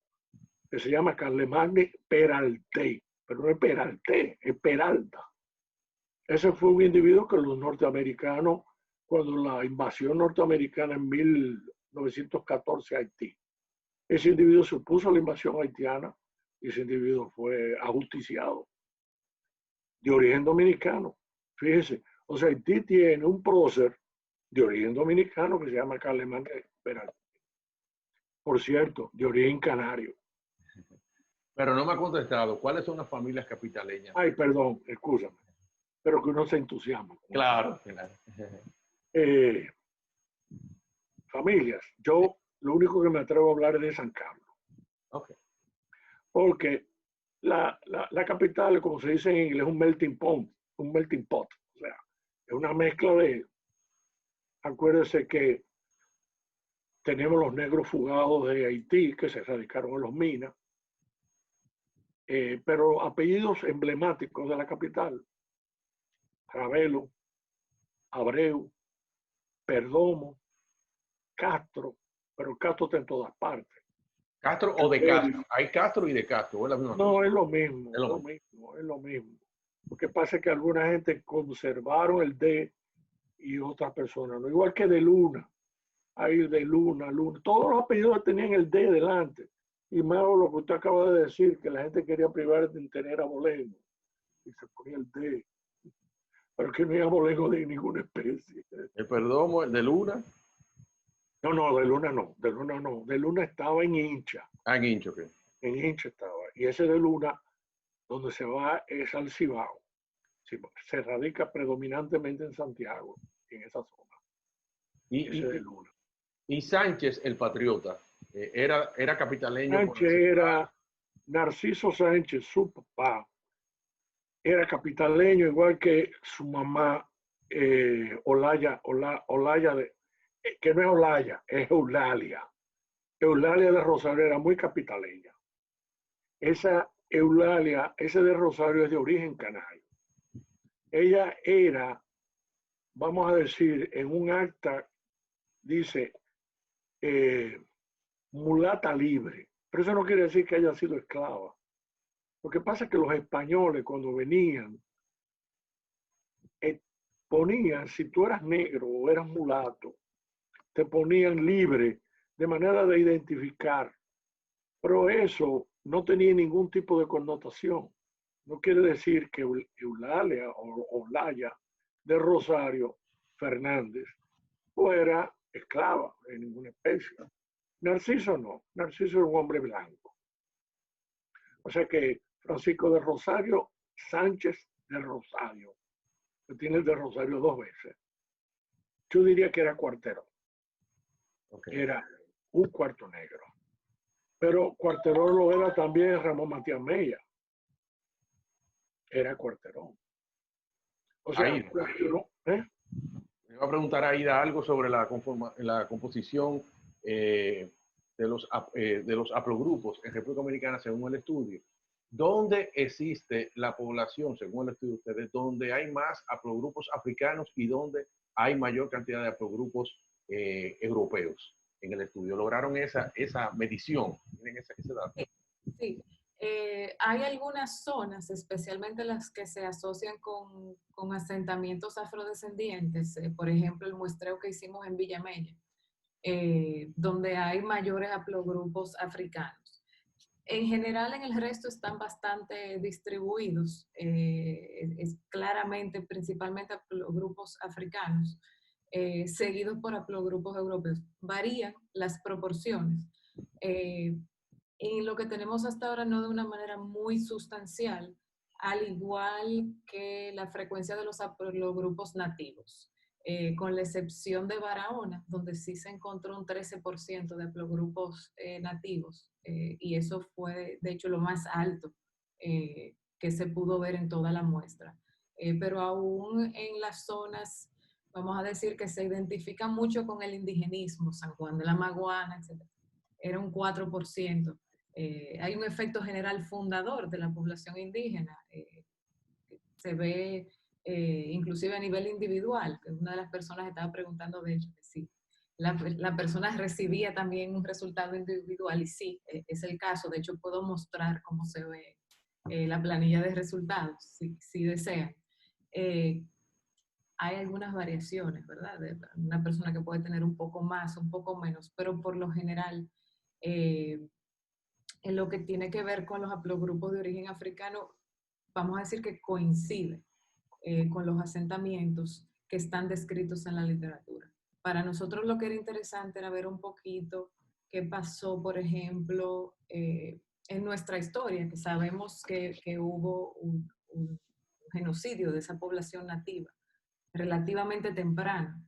que se llama Carlemagne Peralté, pero no es Peralté, es Peralta. Ese fue un individuo que los norteamericanos, cuando la invasión norteamericana en 1914 a Haití, ese individuo se opuso a la invasión haitiana y ese individuo fue ajusticiado, de origen dominicano. Fíjese, o sea, Haití tiene un prócer de origen dominicano que se llama Carlemagne Peralté. Por cierto, de origen canario. Pero no me ha contestado, ¿cuáles son las familias capitaleñas? Ay, perdón, escúchame, pero que uno se entusiasma. Claro, claro. Familias, yo lo único que me atrevo a hablar es de San Carlos. Okay. Porque la capital, como se dice en inglés, es un melting pot. O sea, es una mezcla de... Acuérdense que tenemos los negros fugados de Haití que se radicaron en los Minas, pero apellidos emblemáticos de la capital: Ravelo, Abreu, Perdomo, Castro, pero Castro está en todas partes. ¿Castro o de Castro? Hay Castro y de Castro, ¿es la misma No, cosa? es lo mismo, es lo mismo. Lo que pasa es que alguna gente conservaron el D y otras personas no. Igual que de Luna, hay de Luna. Todos los apellidos tenían el D delante. Y más lo que usted acaba de decir, que la gente quería privar de tener abolengo. Y se ponía el D. Pero que no hay abolengo de ninguna especie. El Perdomo, el de Luna. No, de Luna no. De Luna no. De Luna estaba en Hincha. Ah, en Hincha, ok. En Hincha estaba. Y ese de Luna, donde se va es al Cibao. Se radica predominantemente en Santiago, en esa zona. Ese de Luna. Y Sánchez, el patriota, era capitaleño. Sánchez era Narciso Sánchez, su papá, era capitaleño, igual que su mamá, Olaya, que no es Olaya, es Eulalia. Eulalia de Rosario era muy capitaleña. Esa Eulalia, ese de Rosario, es de origen canario. Ella era, vamos a decir, en un acta dice mulata libre, pero eso no quiere decir que haya sido esclava. Lo que pasa es que los españoles, cuando venían, ponían, si tú eras negro o eras mulato, te ponían libre de manera de identificar, pero eso no tenía ningún tipo de connotación. no quiere decir que Eulalia o Olaya de Rosario Fernández fuera esclava de ninguna especie. Narciso no, Narciso era un hombre blanco. O sea que Francisco de Rosario Sánchez de Rosario, que tiene el de Rosario 2 veces, yo diría que era cuartero. Okay. Era un cuarto negro. Pero cuarterón lo era también Ramón Matías Mella. Era cuarterón. O sea, Ahí, cuarterón, ¿eh? me iba a preguntar a Aida algo sobre la composición de los haplogrupos en República Dominicana según el estudio. ¿Dónde existe la población, según el estudio de ustedes, donde hay más haplogrupos africanos y donde hay mayor cantidad de haplogrupos europeos? En el estudio lograron esa medición. Miren ese dato. Sí, hay algunas zonas, especialmente las que se asocian con asentamientos afrodescendientes, por ejemplo, el muestreo que hicimos en Villamella, donde hay mayores haplogrupos africanos. En general, en el resto están bastante distribuidos, es claramente, principalmente haplogrupos africanos, seguidos por haplogrupos europeos. Varían las proporciones. Y lo que tenemos hasta ahora no de una manera muy sustancial, al igual que la frecuencia de los haplogrupos nativos, con la excepción de Barahona, donde sí se encontró un 13% de haplogrupos nativos, y eso fue de hecho lo más alto que se pudo ver en toda la muestra. Pero aún en las zonas, vamos a decir que se identifican mucho con el indigenismo, San Juan de la Maguana, etc., era un 4%. Hay un efecto general fundador de la población indígena. Se ve inclusive a nivel individual, que una de las personas estaba preguntando de hecho que sí. La persona recibía también un resultado individual y sí, es el caso. De hecho, puedo mostrar cómo se ve la planilla de resultados, si desean. Hay algunas variaciones, ¿verdad? De una persona que puede tener un poco más, un poco menos, pero por lo general, en lo que tiene que ver con los haplogrupos de origen africano, vamos a decir que coincide con los asentamientos que están descritos en la literatura. Para nosotros lo que era interesante era ver un poquito qué pasó, por ejemplo, en nuestra historia, que sabemos que hubo un genocidio de esa población nativa relativamente temprano,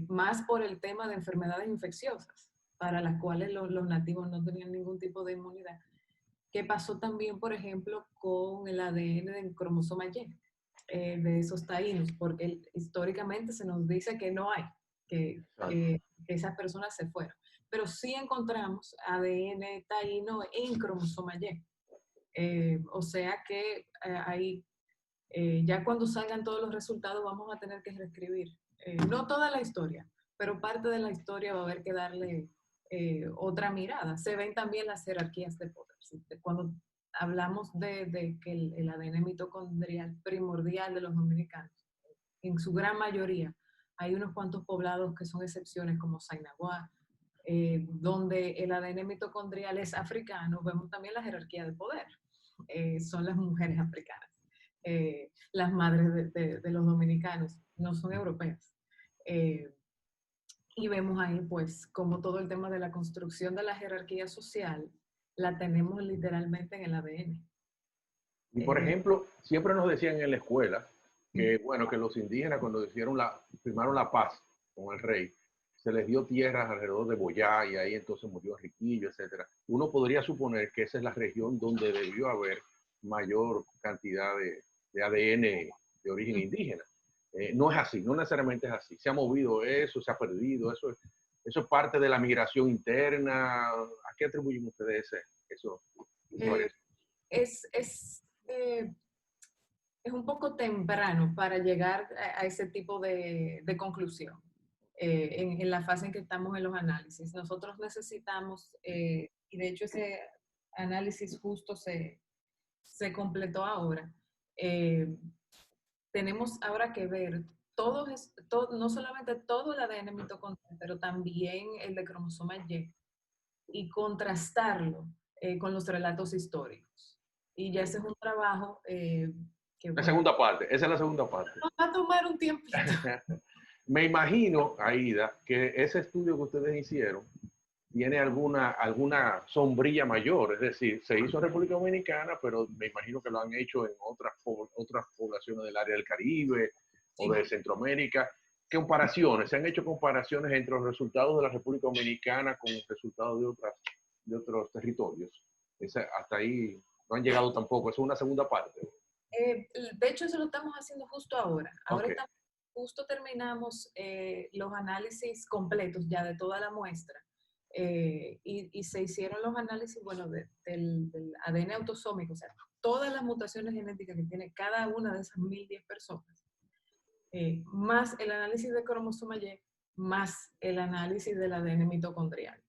más por el tema de enfermedades infecciosas, para las cuales los nativos no tenían ningún tipo de inmunidad. ¿Qué pasó también, por ejemplo, con el ADN del cromosoma Y de esos taínos? Porque históricamente se nos dice que no hay, que esas personas se fueron. Pero sí encontramos ADN taíno en cromosoma Y. O sea que hay, ya cuando salgan todos los resultados vamos a tener que reescribir. No toda la historia, pero parte de la historia va a haber que darle otra mirada. Se ven también las jerarquías de poder. Cuando hablamos de que el ADN mitocondrial primordial de los dominicanos, en su gran mayoría, hay unos cuantos poblados que son excepciones como Sainaguá, donde el ADN mitocondrial es africano, vemos también la jerarquía de poder. Son las mujeres africanas. Las madres de los dominicanos no son europeas. Y vemos ahí, pues, como todo el tema de la construcción de la jerarquía social la tenemos literalmente en el ADN. Y por ejemplo, siempre nos decían en la escuela que, bueno, que los indígenas cuando firmaron la paz con el rey, se les dio tierras alrededor de Boyá y ahí entonces murió Riquillo, etc. Uno podría suponer que esa es la región donde debió haber mayor cantidad de ADN de origen indígena. No es así, no necesariamente es así. Se ha movido eso, se ha perdido, eso es parte de la migración interna. ¿A qué atribuyen ustedes eso? Es un poco temprano para llegar a ese tipo de conclusión en la fase en que estamos en los análisis. Nosotros necesitamos, y de hecho ese análisis justo se completó ahora, tenemos ahora que ver no solamente todo el ADN mitocondrial, pero también el de cromosoma Y, y contrastarlo con los relatos históricos. Y ya ese es un trabajo que, La bueno, segunda parte, esa es la segunda parte. nos va a tomar un tiempito. Me imagino, Aida, que ese estudio que ustedes hicieron tiene alguna sombrilla mayor, es decir, se hizo en República Dominicana, pero me imagino que lo han hecho en otras poblaciones del área del Caribe o de Centroamérica. Comparaciones, se han hecho comparaciones entre los resultados de la República Dominicana con los resultados de otros territorios. Hasta ahí no han llegado tampoco, es una segunda parte. De hecho, eso lo estamos haciendo justo ahora. Ahora Okay. justo terminamos los análisis completos ya de toda la muestra. Y se hicieron los análisis, bueno, del ADN autosómico, o sea, todas las mutaciones genéticas que tiene cada una de esas 1010 personas, más el análisis de cromosoma Y, más el análisis del ADN mitocondrial.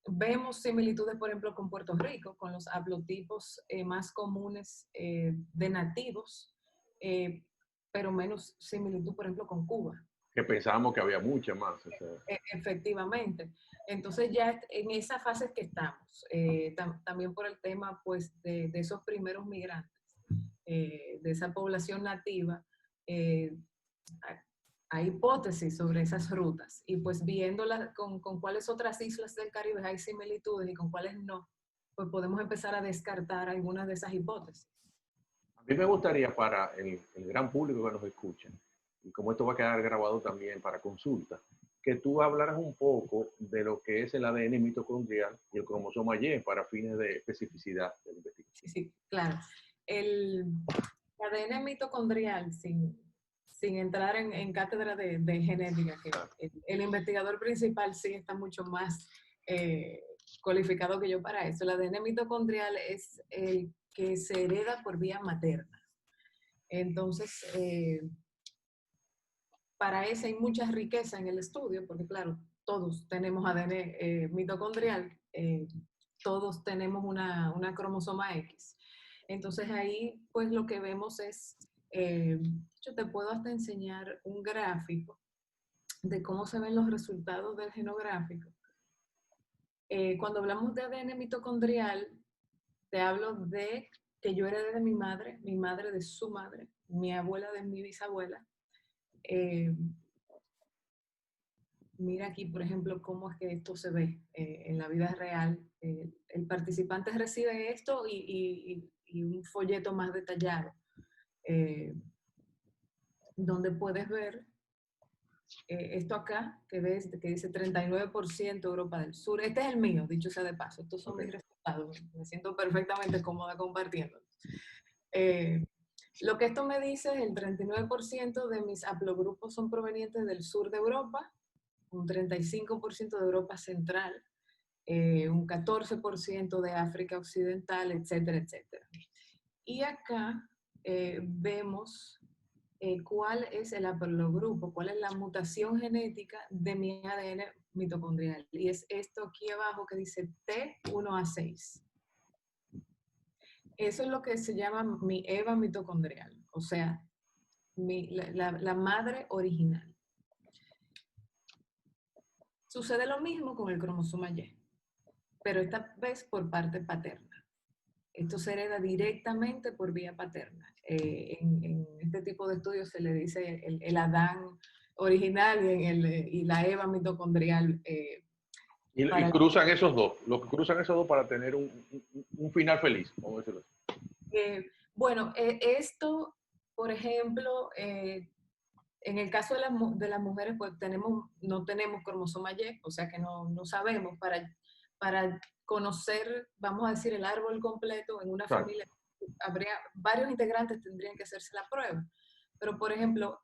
Vemos similitudes, por ejemplo, con Puerto Rico, con los haplotipos más comunes de nativos, pero menos similitud, por ejemplo, con Cuba. Que pensábamos que había mucha más. O sea. Efectivamente. Entonces ya en esa fase es que estamos. También por el tema pues, de esos primeros migrantes, de esa población nativa, hay hipótesis sobre esas rutas. Y pues viéndolas con cuáles otras islas del Caribe hay similitudes y con cuáles no, pues podemos empezar a descartar algunas de esas hipótesis. A mí me gustaría para el gran público que nos escucha, y como esto va a quedar grabado también para consulta, que tú hablaras un poco de lo que es el ADN mitocondrial y el cromosoma Y para fines de especificidad de la investigación. Sí, claro. El ADN mitocondrial, sin entrar en cátedra de genética, que el investigador principal sí está mucho más cualificado que yo para eso. El ADN mitocondrial es el que se hereda por vía materna. Entonces, para eso hay mucha riqueza en el estudio, porque claro, todos tenemos ADN mitocondrial, todos tenemos una cromosoma X. Entonces ahí pues lo que vemos es, yo te puedo hasta enseñar un gráfico de cómo se ven los resultados del genográfico. Cuando hablamos de ADN mitocondrial, te hablo de que yo heredé de mi madre de su madre, mi abuela de mi bisabuela. Mira aquí, por ejemplo, cómo es que esto se ve en la vida real. El participante recibe esto y un folleto más detallado, donde puedes ver esto acá, que ves que dice 39% Europa del Sur. Este es el mío, dicho sea de paso. Estos son mis resultados. Me siento perfectamente cómoda compartiendo. Lo que esto me dice es el 39% de mis haplogrupos son provenientes del sur de Europa, un 35% de Europa Central, un 14% de África Occidental, etcétera, etcétera. Y acá vemos cuál es el haplogrupo, cuál es la mutación genética de mi ADN mitocondrial. Y es esto aquí abajo que dice T1A6. Eso es lo que se llama mi EVA mitocondrial, o sea, la madre original. Sucede lo mismo con el cromosoma Y, pero esta vez por parte paterna. Esto se hereda directamente por vía paterna. En este tipo de estudios se le dice el Adán original y la Eva mitocondrial. Y cruzan esos dos, lo que cruzan esos dos para tener un final feliz, vamos a decirlo así. Bueno, esto, por ejemplo, en el caso de las mujeres, pues no tenemos cromosoma Y, o sea que no sabemos. Para conocer, vamos a decir, el árbol completo en una familia, habría varios integrantes tendrían que hacerse la prueba. Pero, por ejemplo,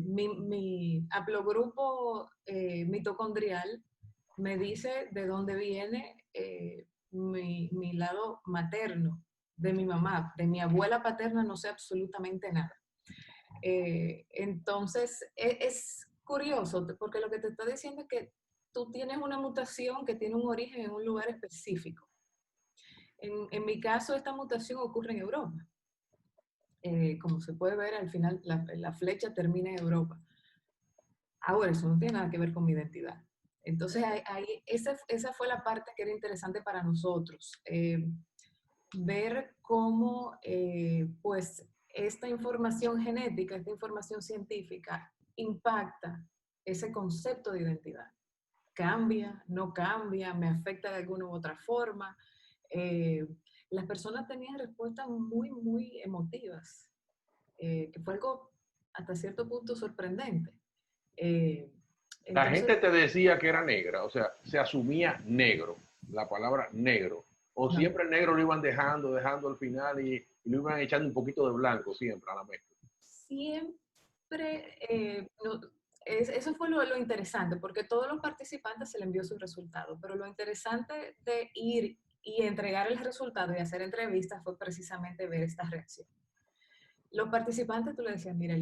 mi haplogrupo mitocondrial me dice de dónde viene mi lado materno de mi mamá. De mi abuela paterna no sé absolutamente nada. Entonces, es curioso, porque lo que te está diciendo es que tú tienes una mutación que tiene un origen en un lugar específico. En mi caso, esta mutación ocurre en Europa. Como se puede ver, al final la flecha termina en Europa. Ahora, eso no tiene nada que ver con mi identidad. Entonces, esa fue la parte que era interesante para nosotros, ver cómo pues esta información genética, esta información científica impacta ese concepto de identidad. Cambia, no cambia, me afecta de alguna u otra forma. Las personas tenían respuestas muy, muy emotivas, que fue algo hasta cierto punto sorprendente. La Entonces, gente te decía que era negra, o sea, se asumía negro, la palabra negro. O no, siempre el negro lo iban dejando al final y lo iban echando un poquito de blanco siempre a la mezcla. siempre, eso fue lo interesante, porque todos los participantes se le envió su resultado, pero lo interesante de ir y entregar el resultado y hacer entrevistas fue precisamente ver esta reacción. Los participantes, tú le decías, mira,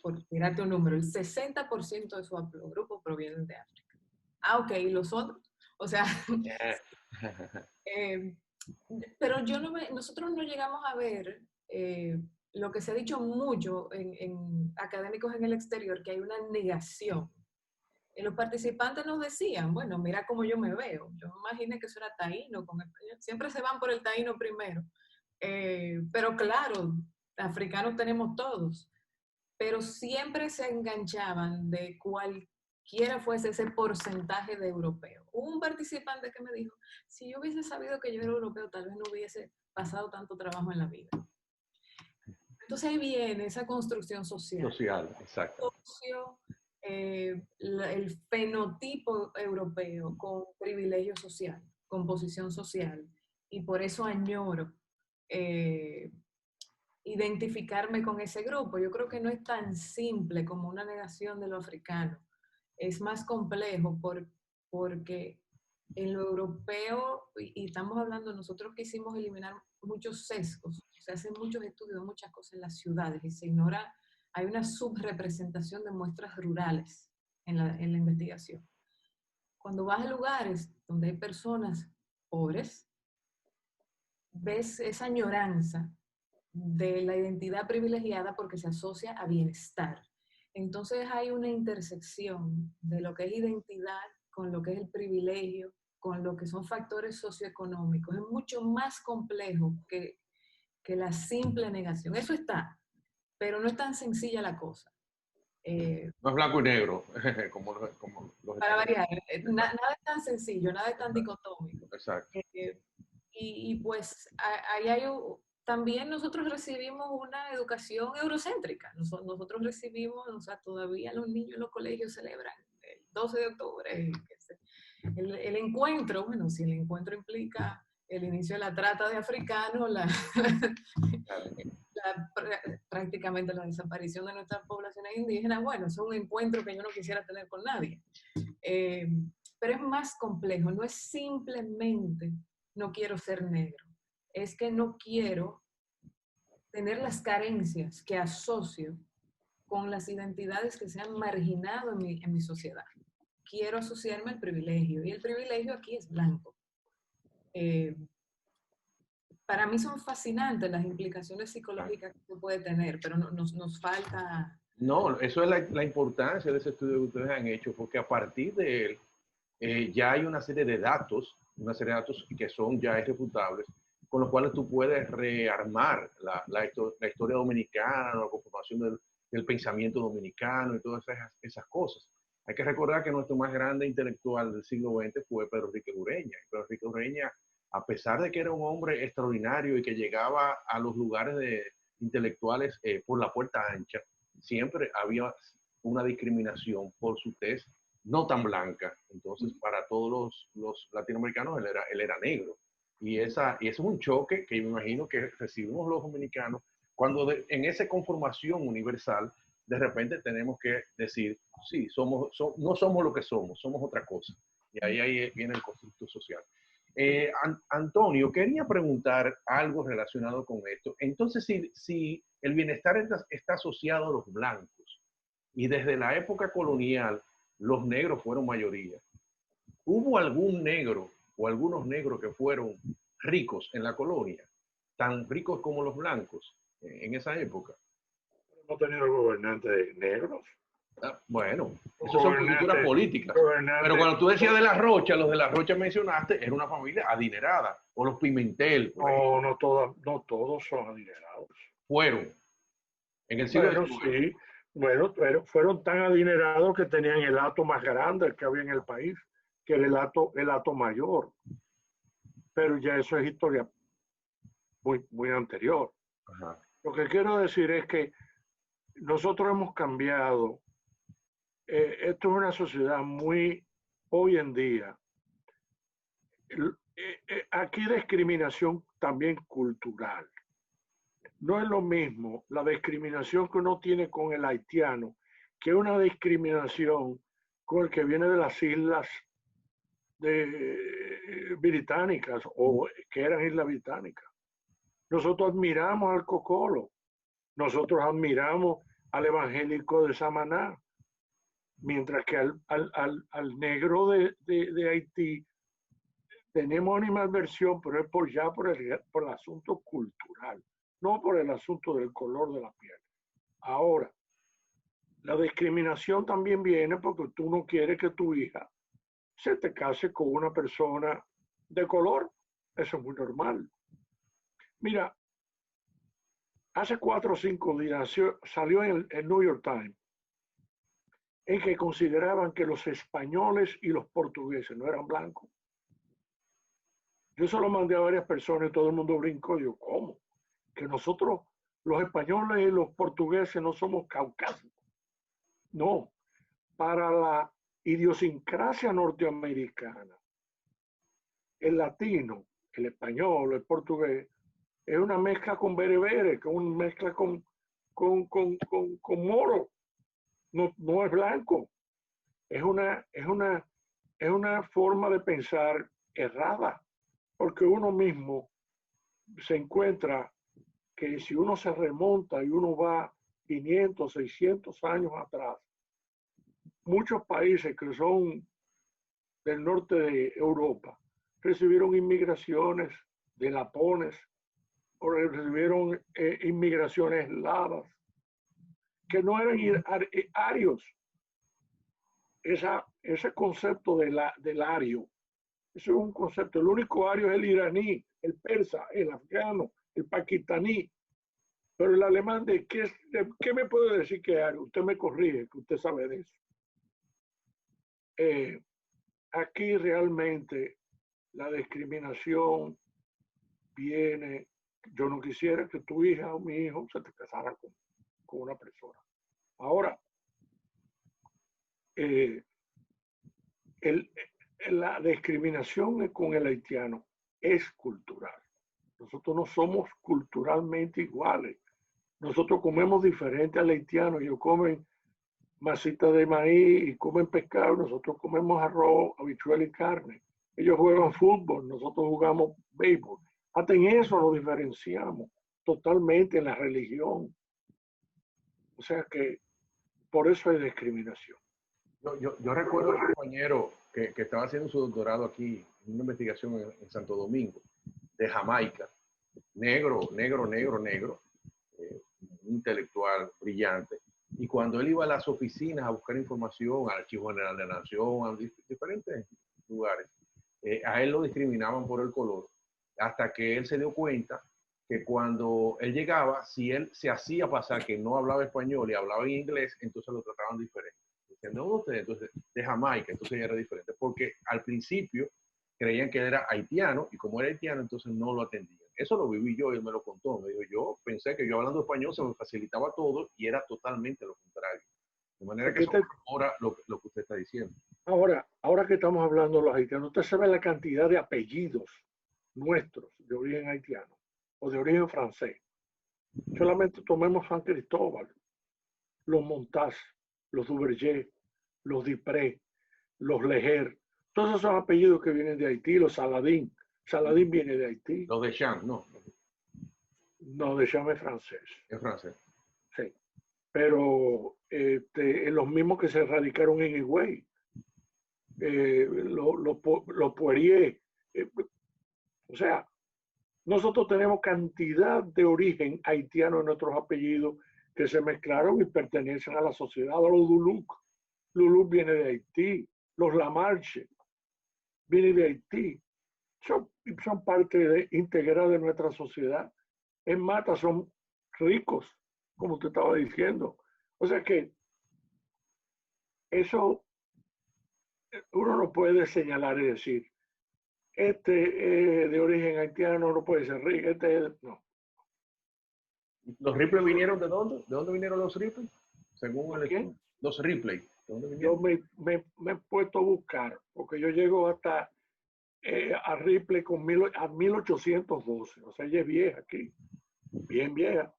por tirarte un número, el 60% de su grupo provienen de África. Ah, ok, ¿y los otros? O sea, eh, pero nosotros no llegamos a ver lo que se ha dicho mucho en académicos en el exterior, que hay una negación. Los participantes nos decían, bueno, mira cómo yo me veo. Yo me imaginé que eso era taíno con español. Siempre se van por el taíno primero. Pero claro, africanos tenemos todos. Pero siempre se enganchaban de cualquiera fuese ese porcentaje de europeo. Hubo un participante que me dijo, si yo hubiese sabido que yo era europeo, tal vez no hubiese pasado tanto trabajo en la vida. Entonces ahí viene esa construcción social. Social, exacto. El fenotipo europeo con privilegio social, con posición social. Y por eso añoro identificarme con ese grupo. Yo creo que no es tan simple como una negación de lo africano. Es más complejo porque en lo europeo, y estamos hablando, nosotros quisimos eliminar muchos sesgos, se hacen muchos estudios de muchas cosas en las ciudades y se ignora, hay una subrepresentación de muestras rurales en la investigación. Cuando vas a lugares donde hay personas pobres, ves esa añoranza de la identidad privilegiada porque se asocia a bienestar. Entonces hay una intersección de lo que es identidad con lo que es el privilegio, con lo que son factores socioeconómicos. Es mucho más complejo que la simple negación. Eso está, pero no es tan sencilla la cosa. No es blanco y negro, como los Para variar, Exacto. nada es tan sencillo, nada es tan dicotómico. Exacto. Y pues ahí hay también nosotros recibimos una educación eurocéntrica. Nosotros recibimos, o sea, todavía los niños en los colegios celebran el 12 de octubre, el encuentro, bueno, si el encuentro implica el inicio de la trata de africanos, prácticamente la desaparición de nuestras poblaciones indígenas, bueno, es un encuentro que yo no quisiera tener con nadie. Pero es más complejo, no es simplemente no quiero ser negro, es que no quiero tener las carencias que asocio con las identidades que se han marginado en mi sociedad. Quiero asociarme al privilegio, y el privilegio aquí es blanco. Para mí son fascinantes las implicaciones psicológicas que puede tener, pero nos falta... No, eso es la importancia de ese estudio que ustedes han hecho, porque a partir de él ya hay una serie de datos que son ya irrefutables, con los cuales tú puedes rearmar la historia dominicana, la conformación del pensamiento dominicano y todas esas cosas. Hay que recordar que nuestro más grande intelectual del siglo XX fue Pedro Enrique Ureña. Pedro Enrique Ureña, a pesar de que era un hombre extraordinario y que llegaba a los lugares intelectuales por la puerta ancha, siempre había una discriminación por su tez no tan blanca. Entonces, para todos los latinoamericanos, él era negro. Y eso es un choque que me imagino que recibimos los dominicanos cuando en esa conformación universal, de repente tenemos que decir, sí, no somos lo que somos otra cosa. Y ahí viene el conflicto social. Antonio, quería preguntar algo relacionado con esto. Entonces, si el bienestar está asociado a los blancos y desde la época colonial los negros fueron mayoría, ¿hubo algún negro o algunos negros que fueron ricos en la colonia, tan ricos como los blancos en esa época? ¿No tenían gobernantes negros? Bueno, eso son culturas políticas. Pero cuando tú decías de la Rocha, los de la Rocha mencionaste, era una familia adinerada. O los Pimentel. No todos son adinerados. Fueron. En el siglo Bueno, sí. Bueno, pero fueron tan adinerados que tenían el hato más grande que había en el país, que era el hato mayor. Pero ya eso es historia muy anterior. Ajá. Lo que quiero decir es que nosotros hemos cambiado. Esto es una sociedad muy, hoy en día, aquí discriminación también cultural. No es lo mismo la discriminación que uno tiene con el haitiano que una discriminación con el que viene de las islas británicas o que eran islas británicas. Nosotros admiramos al cocolo, nosotros admiramos al evangélico de Samaná, mientras que al negro de Haití tenemos animadversión, pero es por el asunto cultural, no por el asunto del color de la piel. Ahora, la discriminación también viene porque tú no quieres que tu hija se te case con una persona de color. Eso es muy normal. Mira, hace 4 o 5 días salió en el New York Times en que consideraban que los españoles y los portugueses no eran blancos. Yo se lo mandé a varias personas y todo el mundo brincó. Yo, ¿cómo? Que nosotros, los españoles y los portugueses, no somos caucásicos. No, para la idiosincrasia norteamericana, el latino, el español, el portugués, es una mezcla con berebere, que es una mezcla con moro. No es blanco. Es una forma de pensar errada, porque uno mismo se encuentra que si uno se remonta y uno va 500, 600 años atrás, muchos países que son del norte de Europa recibieron inmigraciones de lapones o recibieron inmigraciones eslavas que no eran arios. Ese concepto del ario, eso es un concepto. El único ario es el iraní, el persa, el afgano, el pakistaní. Pero el alemán, ¿qué me puede decir que es ario? Usted me corrige, que usted sabe de eso. Aquí realmente la discriminación viene. Yo no quisiera que tu hija o mi hijo se te casara con una persona. Ahora, la discriminación con el haitiano es cultural. Nosotros no somos culturalmente iguales. Nosotros comemos diferente al haitiano. Ellos comen masita de maíz y comen pescado. Nosotros comemos arroz, habichuela y carne. Ellos juegan fútbol, nosotros jugamos béisbol. Hasta en eso nos diferenciamos totalmente, en la religión. O sea que por eso hay discriminación. Yo recuerdo a un compañero que estaba haciendo su doctorado aquí en una investigación en Santo Domingo, de Jamaica, negro, intelectual, brillante. Y cuando él iba a las oficinas a buscar información, al Archivo General de la Nación, a diferentes lugares, a él lo discriminaban por el color, hasta que él se dio cuenta que cuando él llegaba, si él se hacía pasar que no hablaba español y hablaba en inglés, entonces lo trataban diferente. No, usted, entonces, de Jamaica, entonces ya era diferente, porque al principio creían que él era haitiano, y como era haitiano, entonces no lo atendían. Eso lo viví yo, y él me lo contó. Me dijo, yo pensé que yo hablando español se me facilitaba todo, y era totalmente lo contrario. De manera que eso ahora lo que usted está diciendo. Ahora que estamos hablando de los haitianos, usted sabe la cantidad de apellidos nuestros de origen haitiano o de origen francés. Solamente tomemos San Cristóbal, los Montaz, los Duverger, los Dipré, los Leger. Todos esos son apellidos que vienen de Haití, los Saladín. Saladín viene de Haití. Los de Champ, no. No, de Champ es francés. Es francés. Sí. Pero los mismos que se radicaron en Higüey. Los Poirier. O sea, nosotros tenemos cantidad de origen haitiano en nuestros apellidos que se mezclaron y pertenecen a la sociedad. Los Duluc. Duluc viene de Haití. Los Lamarche vienen de Haití. Son parte integral de nuestra sociedad. En Mata son ricos, como te estaba diciendo. O sea que eso uno no puede señalar y decir, de origen haitiano no puede ser rico, no. ¿Los Ripley vinieron de dónde? ¿De dónde vinieron los Ripley? Según el estudio. Los Ripley. ¿De dónde vinieron? Yo me he puesto a buscar, porque yo llego hasta a Ripley a 1812. O sea, ella es vieja aquí, bien vieja.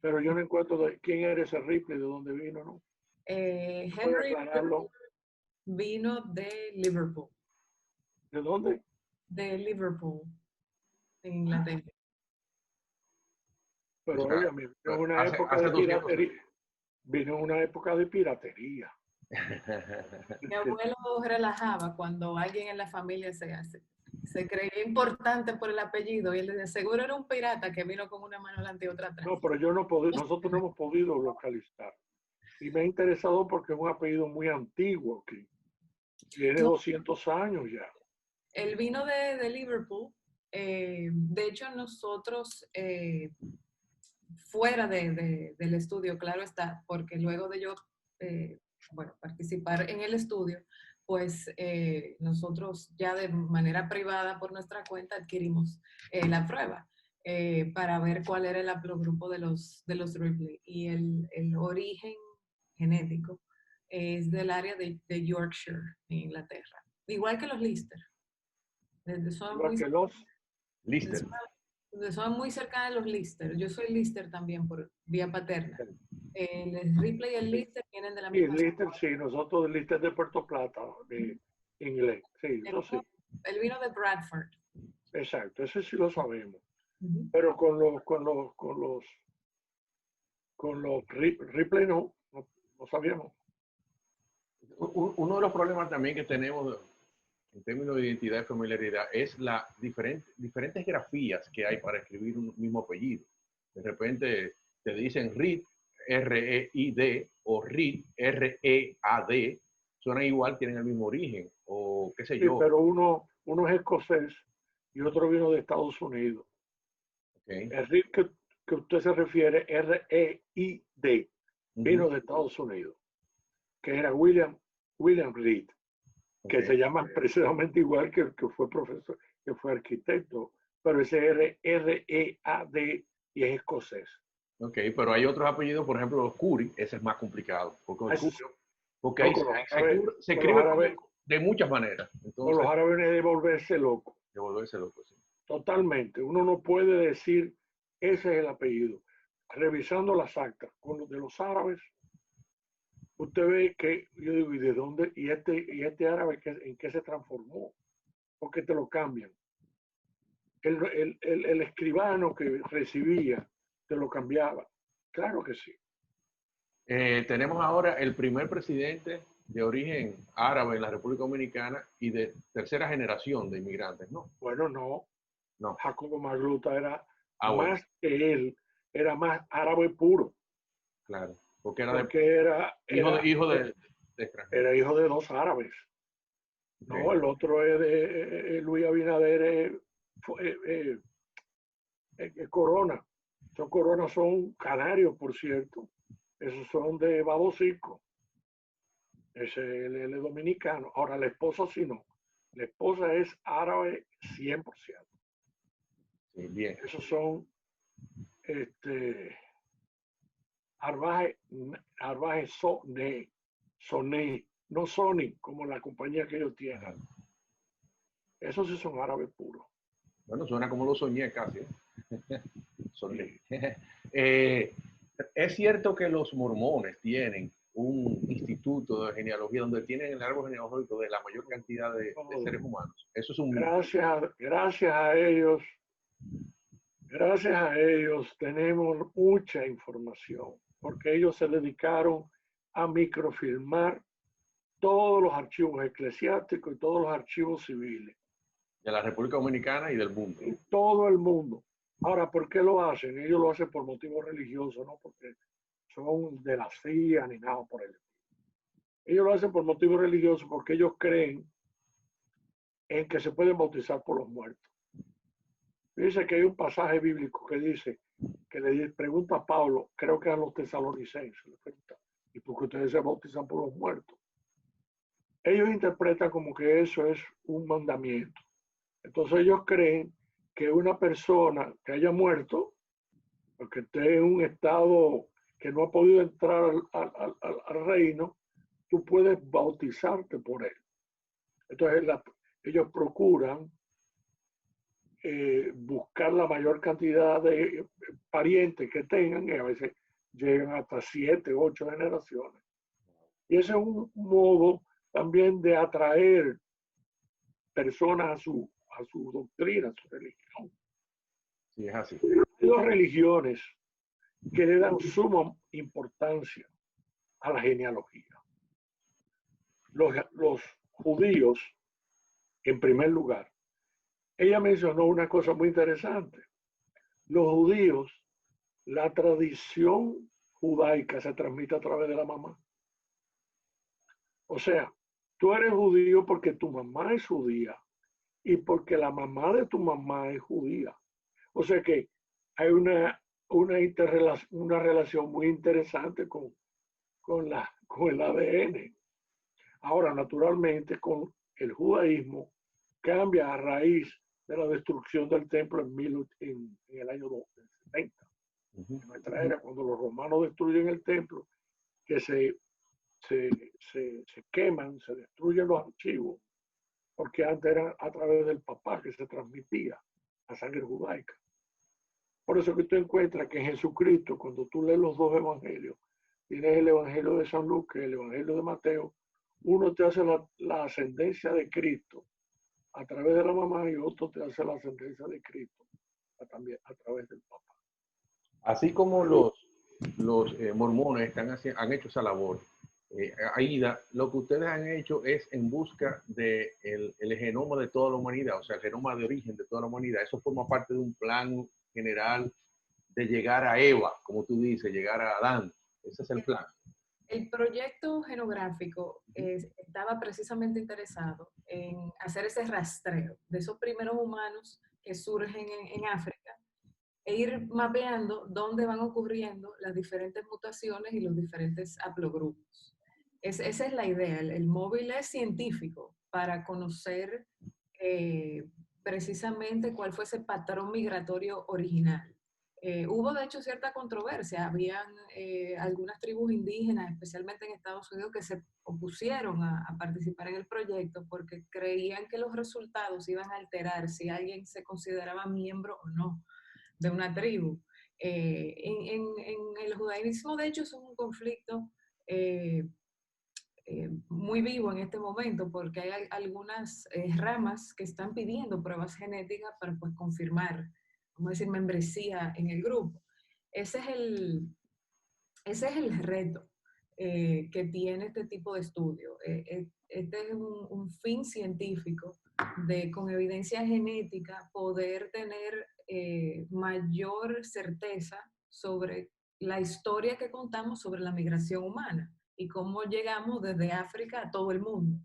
Pero yo no encuentro quién era ese Ripley, de dónde vino, ¿no? Henry vino de Liverpool. ¿De dónde? De Liverpool, en Inglaterra. Pero oiga, vino en una época de piratería. Vino en una época de piratería. Mi abuelo relajaba cuando alguien en la familia se creía importante por el apellido y él decía, seguro era un pirata que vino con una mano adelante y otra atrás. No, pero nosotros no hemos podido localizar. Y me ha interesado porque es un apellido muy antiguo que tiene 200 años ya. Él vino de Liverpool. De hecho, nosotros, fuera del estudio, claro está, porque luego de yo participar en el estudio, pues nosotros ya de manera privada por nuestra cuenta adquirimos la prueba para ver cuál era el haplogrupo de los Ripley. Y el origen genético es del área de Yorkshire, en Inglaterra. Igual que los Lister. Son muy cercanos a los Lister. Yo soy Lister también por vía paterna. El Ripley y el Lister vienen de la misma. Sí, Lister, sí, nosotros el Lister de Puerto Plata, de inglés. Sí, eso sí. Él vino de Bradford. Exacto, ese sí lo sabemos. Pero con los Ripley no sabíamos. Uno de los problemas también que tenemos en términos de identidad y familiaridad es las diferentes grafías que hay para escribir un mismo apellido. De repente te dicen Reid, R-E-I-D, o Reid, R-E-A-D, suenan igual, tienen el mismo origen, o qué sé yo. Pero uno es escocés y otro vino de Estados Unidos. Okay. El Reid que usted se refiere, R-E-I-D, vino de Estados Unidos, que era William Reid, que se llama precisamente igual que el que fue profesor, que fue arquitecto, pero ese R-E-A-D y es escocés. Ok, pero hay otros apellidos, por ejemplo, los Curry, ese es más complicado, porque se escribe de muchas maneras. Entonces, con los árabes es de volverse loco. De volverse loco, sí. Totalmente. Uno no puede decir ese es el apellido. Revisando las actas con los de los árabes, usted ve que, yo digo, ¿y de dónde? ¿Y este árabe en qué se transformó? ¿Por qué te lo cambian? El escribano que recibía te lo cambiaba. Claro que sí. Tenemos ahora el primer presidente de origen árabe en la República Dominicana y de tercera generación de inmigrantes, ¿no? Bueno, no. Jacobo Magluta era más que él, era más árabe puro. Claro. Porque era hijo de extranjeros. Era hijo de dos árabes. Okay. No, el otro es de Luis Abinader, Corona. Esos Coronas son canarios, por cierto. Esos son de Babocico. Ese es el dominicano. Ahora, la esposa sí no. La esposa es árabe 100%. Sí, bien. Esos son Arbaje Soné, no Sony, como la compañía que ellos tienen. Esos sí son árabes puros. Bueno, suena como lo soñé casi. Soné. Es cierto que los mormones tienen un instituto de genealogía donde tienen el árbol genealógico de la mayor cantidad de seres humanos. Eso es un gracias a ellos. Gracias a ellos tenemos mucha información, porque ellos se dedicaron a microfilmar todos los archivos eclesiásticos y todos los archivos civiles. De la República Dominicana y del mundo. En todo el mundo. Ahora, ¿por qué lo hacen? Ellos lo hacen por motivos religiosos, no porque son de la CIA ni nada por el estilo. Ellos lo hacen por motivos religiosos porque ellos creen en que se pueden bautizar por los muertos. Dice que hay un pasaje bíblico que dice, que le pregunta a Pablo, creo que a los tesalonicenses, le pregunta, ¿y por qué ustedes se bautizan por los muertos? Ellos interpretan como que eso es un mandamiento. Entonces ellos creen que una persona que haya muerto, o que esté en un estado que no ha podido entrar al reino, tú puedes bautizarte por él. Entonces ellos procuran buscar la mayor cantidad de parientes que tengan, y a veces llegan hasta 7, 8 generaciones. Y ese es un modo también de atraer personas a su doctrina, a su religión. Sí, es así. Hay dos religiones que le dan suma importancia a la genealogía. Los judíos, en primer lugar, ella mencionó una cosa muy interesante. Los judíos, la tradición judaica se transmite a través de la mamá. O sea, tú eres judío porque tu mamá es judía y porque la mamá de tu mamá es judía. O sea que hay una relación muy interesante con el ADN. Ahora, naturalmente, con el judaísmo cambia a raíz de la destrucción del templo en el año 70. En nuestra era, cuando los romanos destruyen el templo, que se queman, se destruyen los archivos, porque antes era a través del papá que se transmitía la sangre judaica. Por eso que tú encuentras que Jesucristo, cuando tú lees los dos evangelios, tienes el evangelio de San Lucas, el evangelio de Mateo, uno te hace la ascendencia de Cristo a través de la mamá y otro te hace la ascendencia de Cristo también a través del papá. Así como los mormones han hecho esa labor, Aida, lo que ustedes han hecho es en busca del el genoma de toda la humanidad, o sea, el genoma de origen de toda la humanidad. Eso forma parte de un plan general de llegar a Eva, como tú dices, llegar a Adán. Ese es el plan. El proyecto genográfico estaba precisamente interesado en hacer ese rastreo de esos primeros humanos que surgen en África e ir mapeando dónde van ocurriendo las diferentes mutaciones y los diferentes haplogrupos. Esa es la idea. El móvil es científico para conocer precisamente cuál fue ese patrón migratorio original. Hubo de hecho cierta controversia. Habían algunas tribus indígenas, especialmente en Estados Unidos, que se opusieron a participar en el proyecto porque creían que los resultados iban a alterar si alguien se consideraba miembro o no de una tribu. En el judaísmo, de hecho, es un conflicto muy vivo en este momento porque hay algunas ramas que están pidiendo pruebas genéticas para pues, confirmar, vamos a decir, membresía en el grupo. Ese es el reto que tiene este tipo de estudio. Este es un fin científico de, con evidencia genética, poder tener mayor certeza sobre la historia que contamos sobre la migración humana y cómo llegamos desde África a todo el mundo.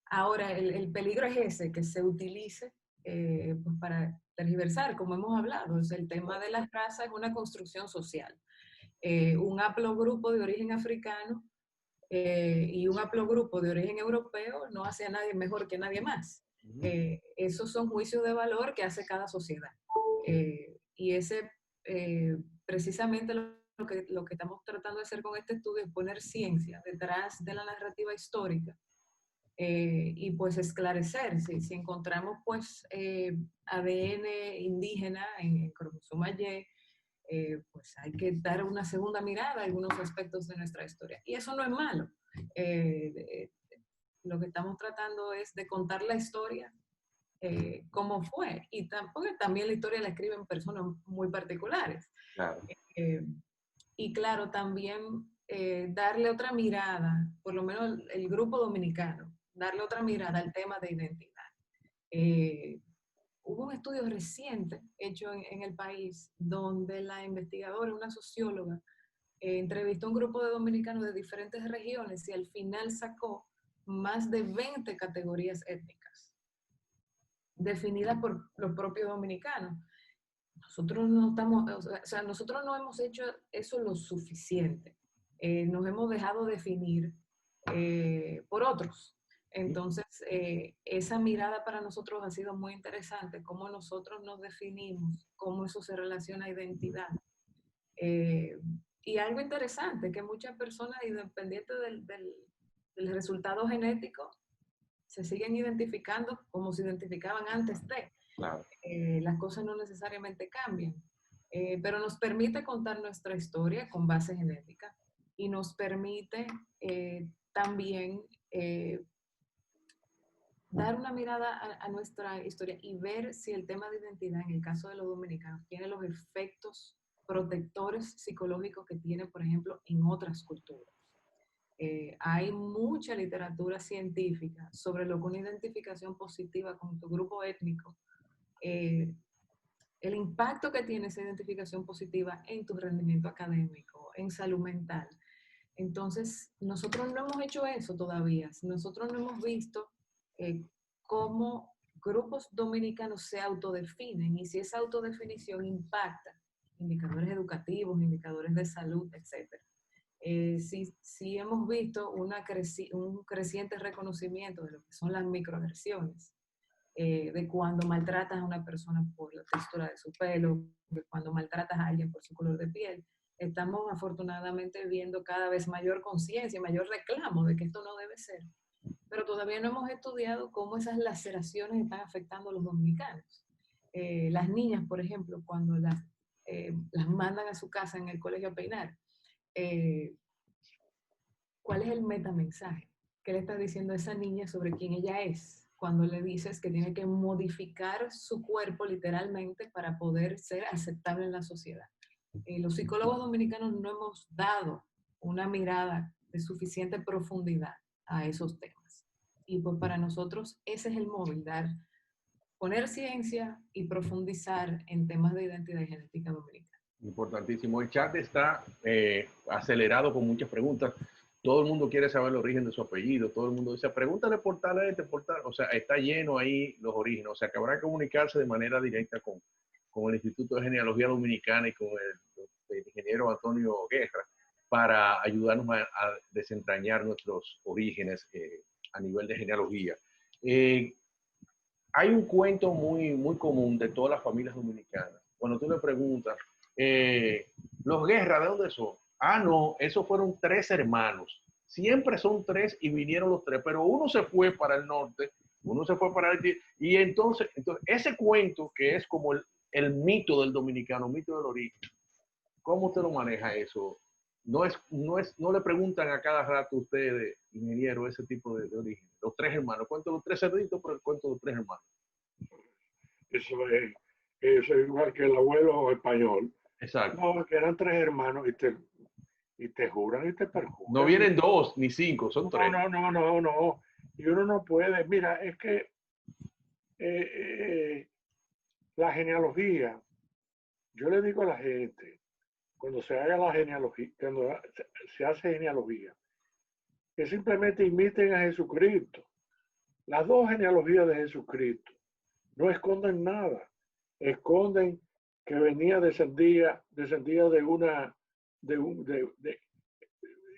Ahora, el peligro es ese, que se utilice pues para tergiversar, como hemos hablado. O sea, el tema de las razas es una construcción social. Un haplogrupo de origen africano y un haplogrupo de origen europeo no hace a nadie mejor que nadie más. Esos son juicios de valor que hace cada sociedad. Y ese, precisamente lo que estamos tratando de hacer con este estudio es poner ciencia detrás de la narrativa histórica y pues esclarecer. Si encontramos pues ADN indígena en cromosoma Y, pues hay que dar una segunda mirada a algunos aspectos de nuestra historia. Y eso no es malo. Lo que estamos tratando es de contar la historia como fue. Y también la historia la escriben personas muy particulares. Claro. Y claro, también darle otra mirada, por lo menos el grupo dominicano, darle otra mirada al tema de identidad. hubo un estudio reciente hecho en el país donde la investigadora, una socióloga, entrevistó a un grupo de dominicanos de diferentes regiones y al final sacó más de 20 categorías étnicas definidas por los propios dominicanos. Nosotros no estamos, o sea, nosotros no hemos hecho eso lo suficiente. Nos hemos dejado definir por otros. Entonces, esa mirada para nosotros ha sido muy interesante, cómo nosotros nos definimos, cómo eso se relaciona a identidad. Y algo interesante, que muchas personas, independiente del resultado genético, se siguen identificando como se identificaban antes de. Claro. Las cosas no necesariamente cambian, pero nos permite contar nuestra historia con base genética y nos permite también dar una mirada a nuestra historia y ver si el tema de identidad, en el caso de los dominicanos, tiene los efectos protectores psicológicos que tiene, por ejemplo, en otras culturas. Hay mucha literatura científica sobre lo que una identificación positiva con tu grupo étnico, el impacto que tiene esa identificación positiva en tu rendimiento académico, en salud mental. Entonces, nosotros no hemos hecho eso todavía. Nosotros no hemos visto cómo grupos dominicanos se autodefinen y si esa autodefinición impacta indicadores educativos, indicadores de salud, etc. Sí hemos visto un creciente reconocimiento de lo que son las microagresiones, de cuando maltratas a una persona por la textura de su pelo, de cuando maltratas a alguien por su color de piel. Estamos afortunadamente viendo cada vez mayor conciencia, mayor reclamo de que esto no debe ser. Pero todavía no hemos estudiado cómo esas laceraciones están afectando a los dominicanos. Las niñas, por ejemplo, cuando las mandan a su casa en el colegio a peinar, ¿cuál es el metamensaje? ¿Qué le está diciendo a esa niña sobre quién ella es? Cuando le dices que tiene que modificar su cuerpo literalmente para poder ser aceptable en la sociedad. Los psicólogos dominicanos no hemos dado una mirada de suficiente profundidad a esos temas. Y pues para nosotros ese es el móvil, poner ciencia y profundizar en temas de identidad y genética dominicana. Importantísimo. El chat está acelerado con muchas preguntas. Todo el mundo quiere saber el origen de su apellido. Todo el mundo dice, pregúntale por tal, o sea, está lleno ahí los orígenes. O sea, que habrá que comunicarse de manera directa con el Instituto de Genealogía Dominicana y con el ingeniero Antonio Guerra para ayudarnos a desentrañar nuestros orígenes a nivel de genealogía. Hay un cuento muy, muy común de todas las familias dominicanas. Cuando tú le preguntas, los Guerra, ¿de dónde son? Ah, no, esos fueron 3 hermanos. Siempre son 3 y vinieron los 3, pero uno se fue para el norte, uno se fue para el... Y entonces ese cuento que es como el mito del dominicano, mito del origen, ¿cómo usted lo maneja eso? No le preguntan a cada rato a ustedes, ingeniero, ese tipo de origen. Los 3 hermanos, cuento los 3 cerditos, pero el cuento de los 3 hermanos. Eso es igual que el abuelo español. Exacto. No, que eran 3 hermanos y te juran y te perjuran. No vienen 2 ni 5, son 3. No. Y uno no puede. Mira, es que la genealogía, yo le digo a la gente, cuando se haga la genealogía, cuando se hace genealogía, que simplemente imiten a Jesucristo. Las 2 genealogías de Jesucristo no esconden nada. Esconden que descendía de una,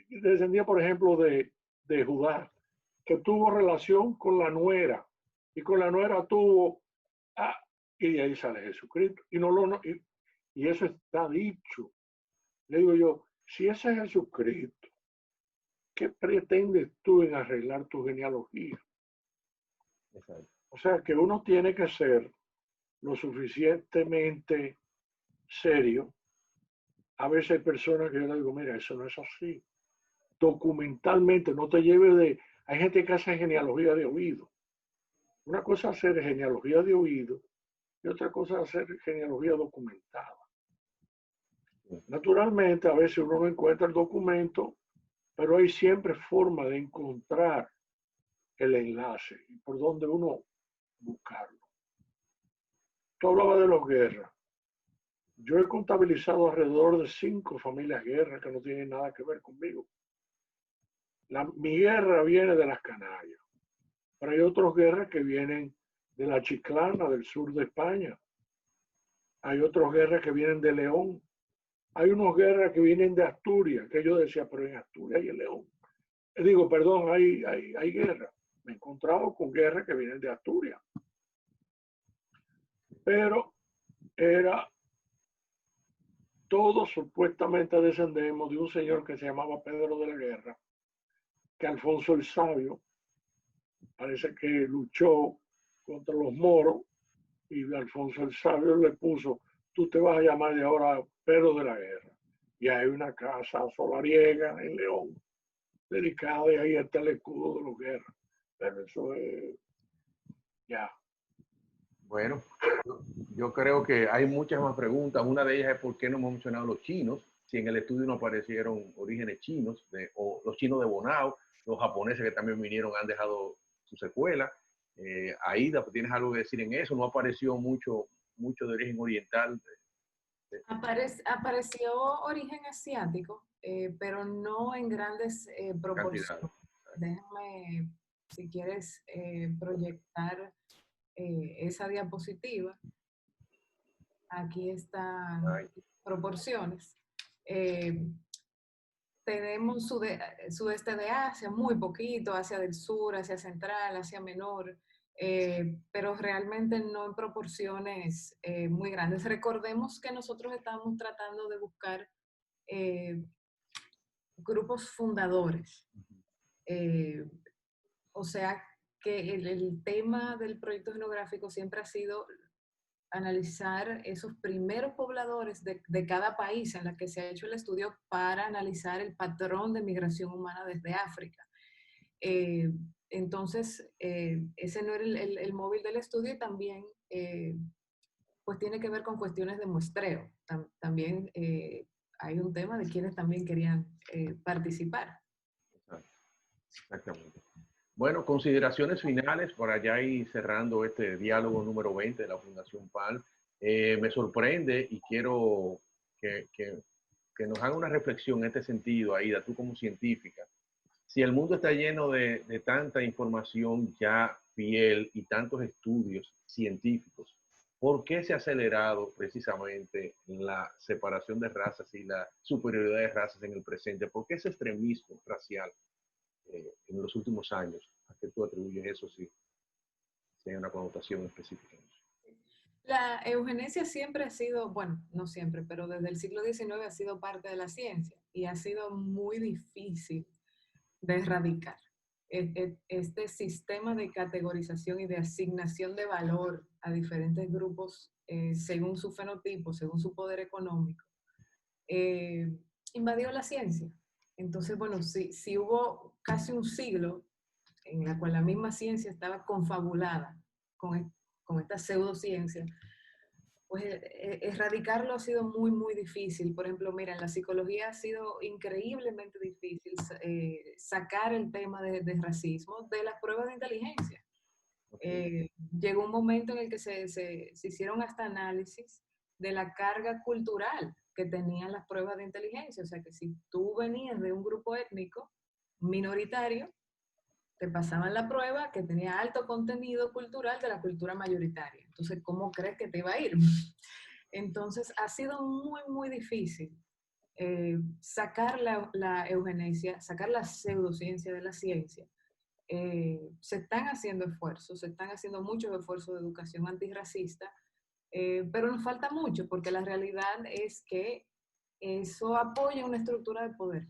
descendía, por ejemplo, de Judá, que tuvo relación con la nuera, y con la nuera tuvo, y de ahí sale Jesucristo. Y eso está dicho. Le digo yo, si ese es Jesucristo, ¿qué pretendes tú en arreglar tu genealogía? Exacto. O sea que uno tiene que ser lo suficientemente serio. A veces hay personas que yo le digo, mira, eso no es así. Documentalmente, no te lleves de... Hay gente que hace genealogía de oído. Una cosa es hacer genealogía de oído y otra cosa es hacer genealogía documentada. Naturalmente, a veces uno no encuentra el documento, pero hay siempre forma de encontrar el enlace y por donde uno buscarlo. tú hablabas de las guerras. Yo he contabilizado alrededor de 5 familias guerras que no tienen nada que ver conmigo. Mi guerra viene de las Canarias, pero hay otras guerras que vienen de la Chiclana, del sur de España. Hay otras guerras que vienen de León. Hay unas guerras que vienen de Asturias, que yo decía, pero en Asturias y en León. Digo, perdón, hay guerra. Me he encontrado con guerras que vienen de Asturias. Pero todos supuestamente descendemos de un señor que se llamaba Pedro de la Guerra, que Alfonso el Sabio parece que luchó contra los moros y Alfonso el Sabio le puso, tú te vas a llamar de ahora Pedro de la Guerra. Y hay una casa solariega en León dedicada y ahí está el escudo de los guerras. Pero eso es ya. Bueno, yo creo que hay muchas más preguntas. Una de ellas es por qué no hemos mencionado los chinos, si en el estudio no aparecieron orígenes chinos, o los chinos de Bonao, los japoneses que también vinieron han dejado su secuela. Aida, ¿tienes algo que decir en eso? No apareció mucho de origen oriental. Apareció origen asiático, pero no en grandes proporciones. Déjame, si quieres, proyectar esa diapositiva. Aquí están proporciones. Tenemos sudeste de Asia, muy poquito, Asia del Sur, Asia Central, Asia Menor, pero realmente no en proporciones muy grandes. Recordemos que nosotros estamos tratando de buscar grupos fundadores. O sea que el tema del proyecto etnográfico siempre ha sido analizar esos primeros pobladores de cada país en la que se ha hecho el estudio para analizar el patrón de migración humana desde África. Entonces, ese no era el móvil del estudio y también pues tiene que ver con cuestiones de muestreo. También hay un tema de quienes también querían participar. Exactamente. Bueno, consideraciones finales para ya ir cerrando este diálogo número 20 de la Fundación PAL. Me sorprende y quiero que nos haga una reflexión en este sentido, Aida, tú como científica. Si el mundo está lleno de tanta información ya fiel y tantos estudios científicos, ¿por qué se ha acelerado precisamente la separación de razas y la superioridad de razas en el presente? ¿Por qué ese extremismo racial en los últimos años? ¿A qué tú atribuyes eso si hay una connotación específica? La eugenesia siempre ha sido, bueno, no siempre, pero desde el siglo XIX ha sido parte de la ciencia y ha sido muy difícil de erradicar. Este sistema de categorización y de asignación de valor a diferentes grupos según su fenotipo, según su poder económico, invadió la ciencia. Entonces, bueno, si hubo casi un siglo en la cual la misma ciencia estaba confabulada con esta pseudociencia, pues erradicarlo ha sido muy, muy difícil. Por ejemplo, mira, en la psicología ha sido increíblemente difícil sacar el tema de racismo de las pruebas de inteligencia. Llegó un momento en el que se hicieron hasta análisis de la carga cultural que tenían las pruebas de inteligencia. O sea, que si tú venías de un grupo étnico minoritario, te pasaban la prueba que tenía alto contenido cultural de la cultura mayoritaria. Entonces, ¿cómo crees que te iba a ir? Entonces, ha sido muy, muy difícil sacar la eugenesia, sacar la pseudociencia de la ciencia. Se están haciendo esfuerzos, se están haciendo muchos esfuerzos de educación antirracista, pero nos falta mucho porque la realidad es que eso apoya una estructura de poder.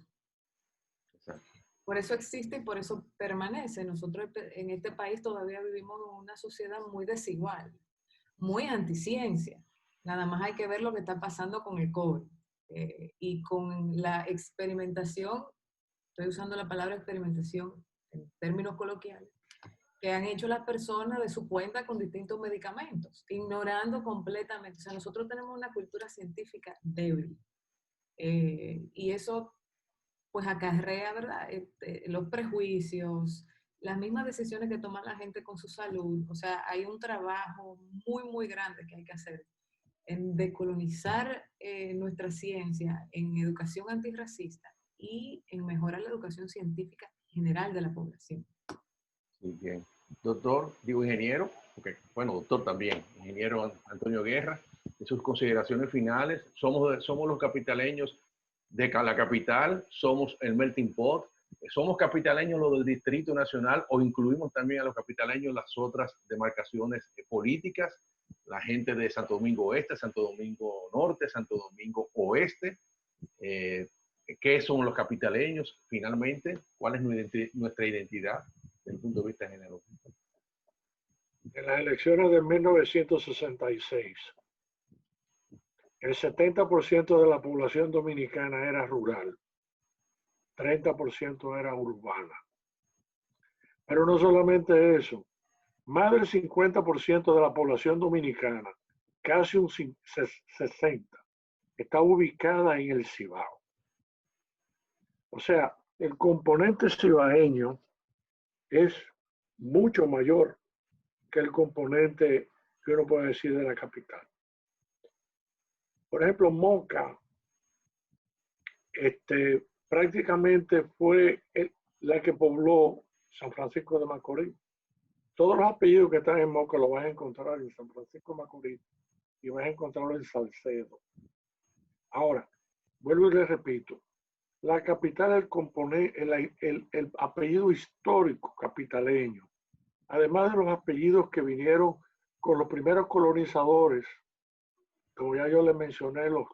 Exacto. Por eso existe y por eso permanece. Nosotros en este país todavía vivimos en una sociedad muy desigual, muy anticiencia. Nada más hay que ver lo que está pasando con el COVID y con la experimentación, estoy usando la palabra experimentación en términos coloquiales, que han hecho las personas de su cuenta con distintos medicamentos, ignorando completamente. O sea, nosotros tenemos una cultura científica débil y eso pues acarrea, ¿verdad? Los prejuicios las mismas decisiones que toma la gente con su salud. O sea, hay un trabajo muy, muy grande que hay que hacer en decolonizar nuestra ciencia, en educación antirracista y en mejorar la educación científica general de la población. Muy bien. Doctor, digo ingeniero, porque, bueno, doctor también, ingeniero Antonio Guerra, de sus consideraciones finales. Somos los capitaleños de la capital, somos el melting pot, somos capitaleños los del Distrito Nacional, o incluimos también a los capitaleños las otras demarcaciones políticas, la gente de Santo Domingo Oeste, Santo Domingo Norte, Santo Domingo Oeste. ¿Qué son los capitaleños finalmente? ¿Cuál es nuestra identidad desde el punto de vista general? En las elecciones de 1966, el 70% de la población dominicana era rural, 30% era urbana. Pero no solamente eso, más del 50% de la población dominicana, casi un 60%, está ubicada en el Cibao. O sea, el componente cibaeño es mucho mayor que el componente que uno puede decir de la capital. Por ejemplo, Moca prácticamente fue la que pobló San Francisco de Macorís. Todos los apellidos que están en Moca los vas a encontrar en San Francisco de Macorís y vas a encontrarlo en Salcedo. Ahora, vuelvo y les repito, la capital, el apellido histórico capitaleño, además de los apellidos que vinieron con los primeros colonizadores, como ya yo les mencioné, los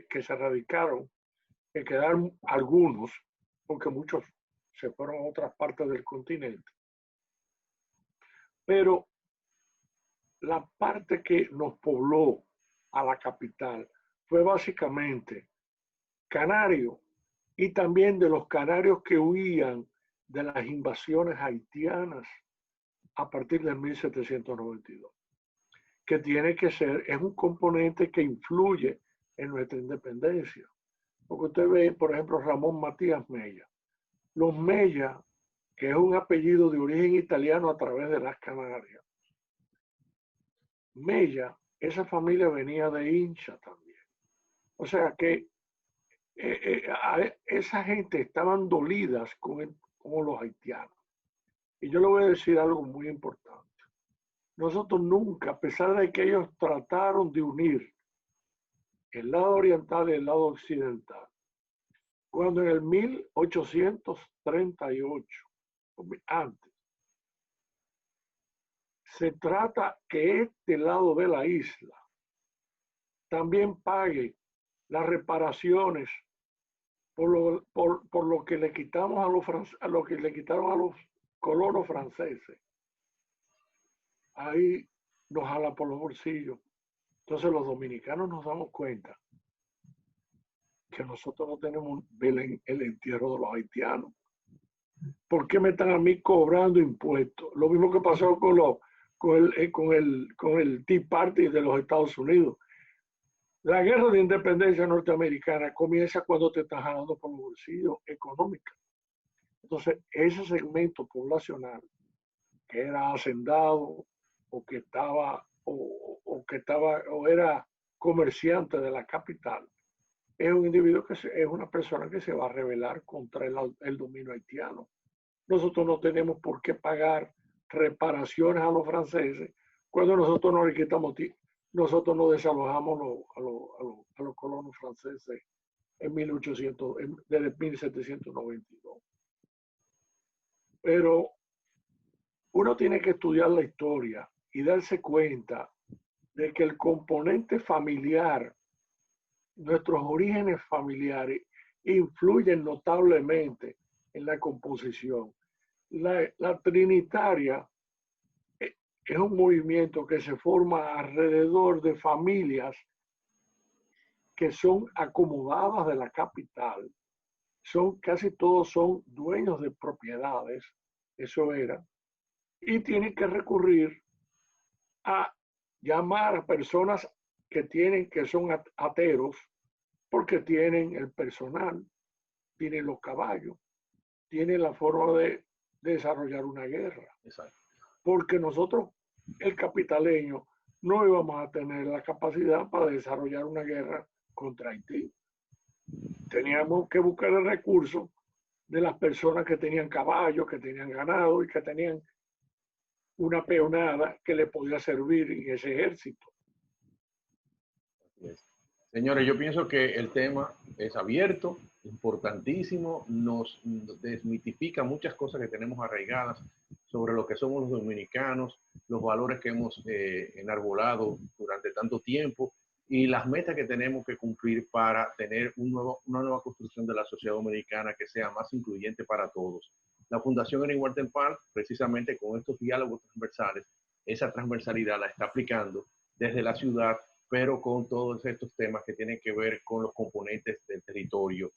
que se radicaron, que quedaron algunos, porque muchos se fueron a otras partes del continente. Pero la parte que nos pobló a la capital fue básicamente canario, y también de los canarios que huían de las invasiones haitianas a partir del 1792, que tiene que ser, es un componente que influye en nuestra independencia. Porque usted ve, por ejemplo, Ramón Matías Mella. Los Mella, que es un apellido de origen italiano a través de las Canarias. Mella, esa familia venía de Hincha también. O sea que esa gente estaban dolidas con los haitianos. Y yo le voy a decir algo muy importante. Nosotros nunca, a pesar de que ellos trataron de unir el lado oriental y el lado occidental, cuando en el 1838, antes, se trata que este lado de la isla también pague las reparaciones por lo que le quitamos a lo que le quitaron a los colonos franceses. Ahí nos jala por los bolsillos. Entonces los dominicanos nos damos cuenta que nosotros no tenemos el entierro de los haitianos. ¿Por qué me están a mí cobrando impuestos? Lo mismo que pasó con el Tea Party de los Estados Unidos. La guerra de independencia norteamericana comienza cuando te están jalando por los bolsillos económicos. Entonces, ese segmento poblacional que era hacendado o que estaba o era comerciante de la capital, es un individuo es una persona que se va a rebelar contra el dominio haitiano. Nosotros no tenemos por qué pagar reparaciones a los franceses cuando nosotros no le quitamos, nosotros no desalojamos a los colonos franceses desde 1792. Pero uno tiene que estudiar la historia y darse cuenta de que el componente familiar, nuestros orígenes familiares, influyen notablemente en la composición. La trinitaria es un movimiento que se forma alrededor de familias que son acomodadas de la capital. Casi todos son dueños de propiedades, eso era, y tienen que recurrir a llamar a personas que son ateros, porque tienen el personal, tienen los caballos, tienen la forma de de desarrollar una guerra. Exacto. Porque nosotros, el capitaleño, no íbamos a tener la capacidad para desarrollar una guerra contra Haití. Teníamos que buscar el recurso de las personas que tenían caballos, que tenían ganado y que tenían una peonada que le podía servir en ese ejército. Señores, yo pienso que el tema es abierto, importantísimo, nos desmitifica muchas cosas que tenemos arraigadas sobre lo que somos los dominicanos, los valores que hemos enarbolado durante tanto tiempo y las metas que tenemos que cumplir para tener una nueva construcción de la sociedad dominicana que sea más incluyente para todos. La Fundación Erin Walter Palm, precisamente con estos diálogos transversales, esa transversalidad la está aplicando desde la ciudad, pero con todos estos temas que tienen que ver con los componentes del territorio.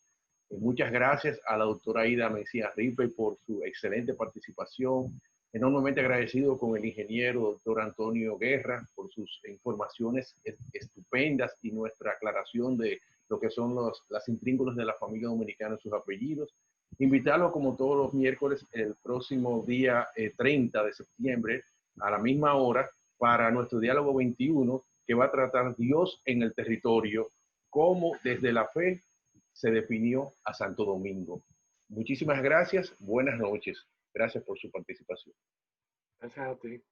Muchas gracias a la doctora Aida Mencía Ripley por su excelente participación. Enormemente agradecido con el ingeniero doctor Antonio Guerra por sus informaciones estupendas y nuestra aclaración de lo que son las intríngulas de la familia dominicana y sus apellidos. Invitarlos como todos los miércoles el próximo día 30 de septiembre a la misma hora para nuestro diálogo 21 que va a tratar Dios en el territorio, cómo desde la fe se definió a Santo Domingo. Muchísimas gracias, buenas noches. Gracias por su participación. Gracias a ti.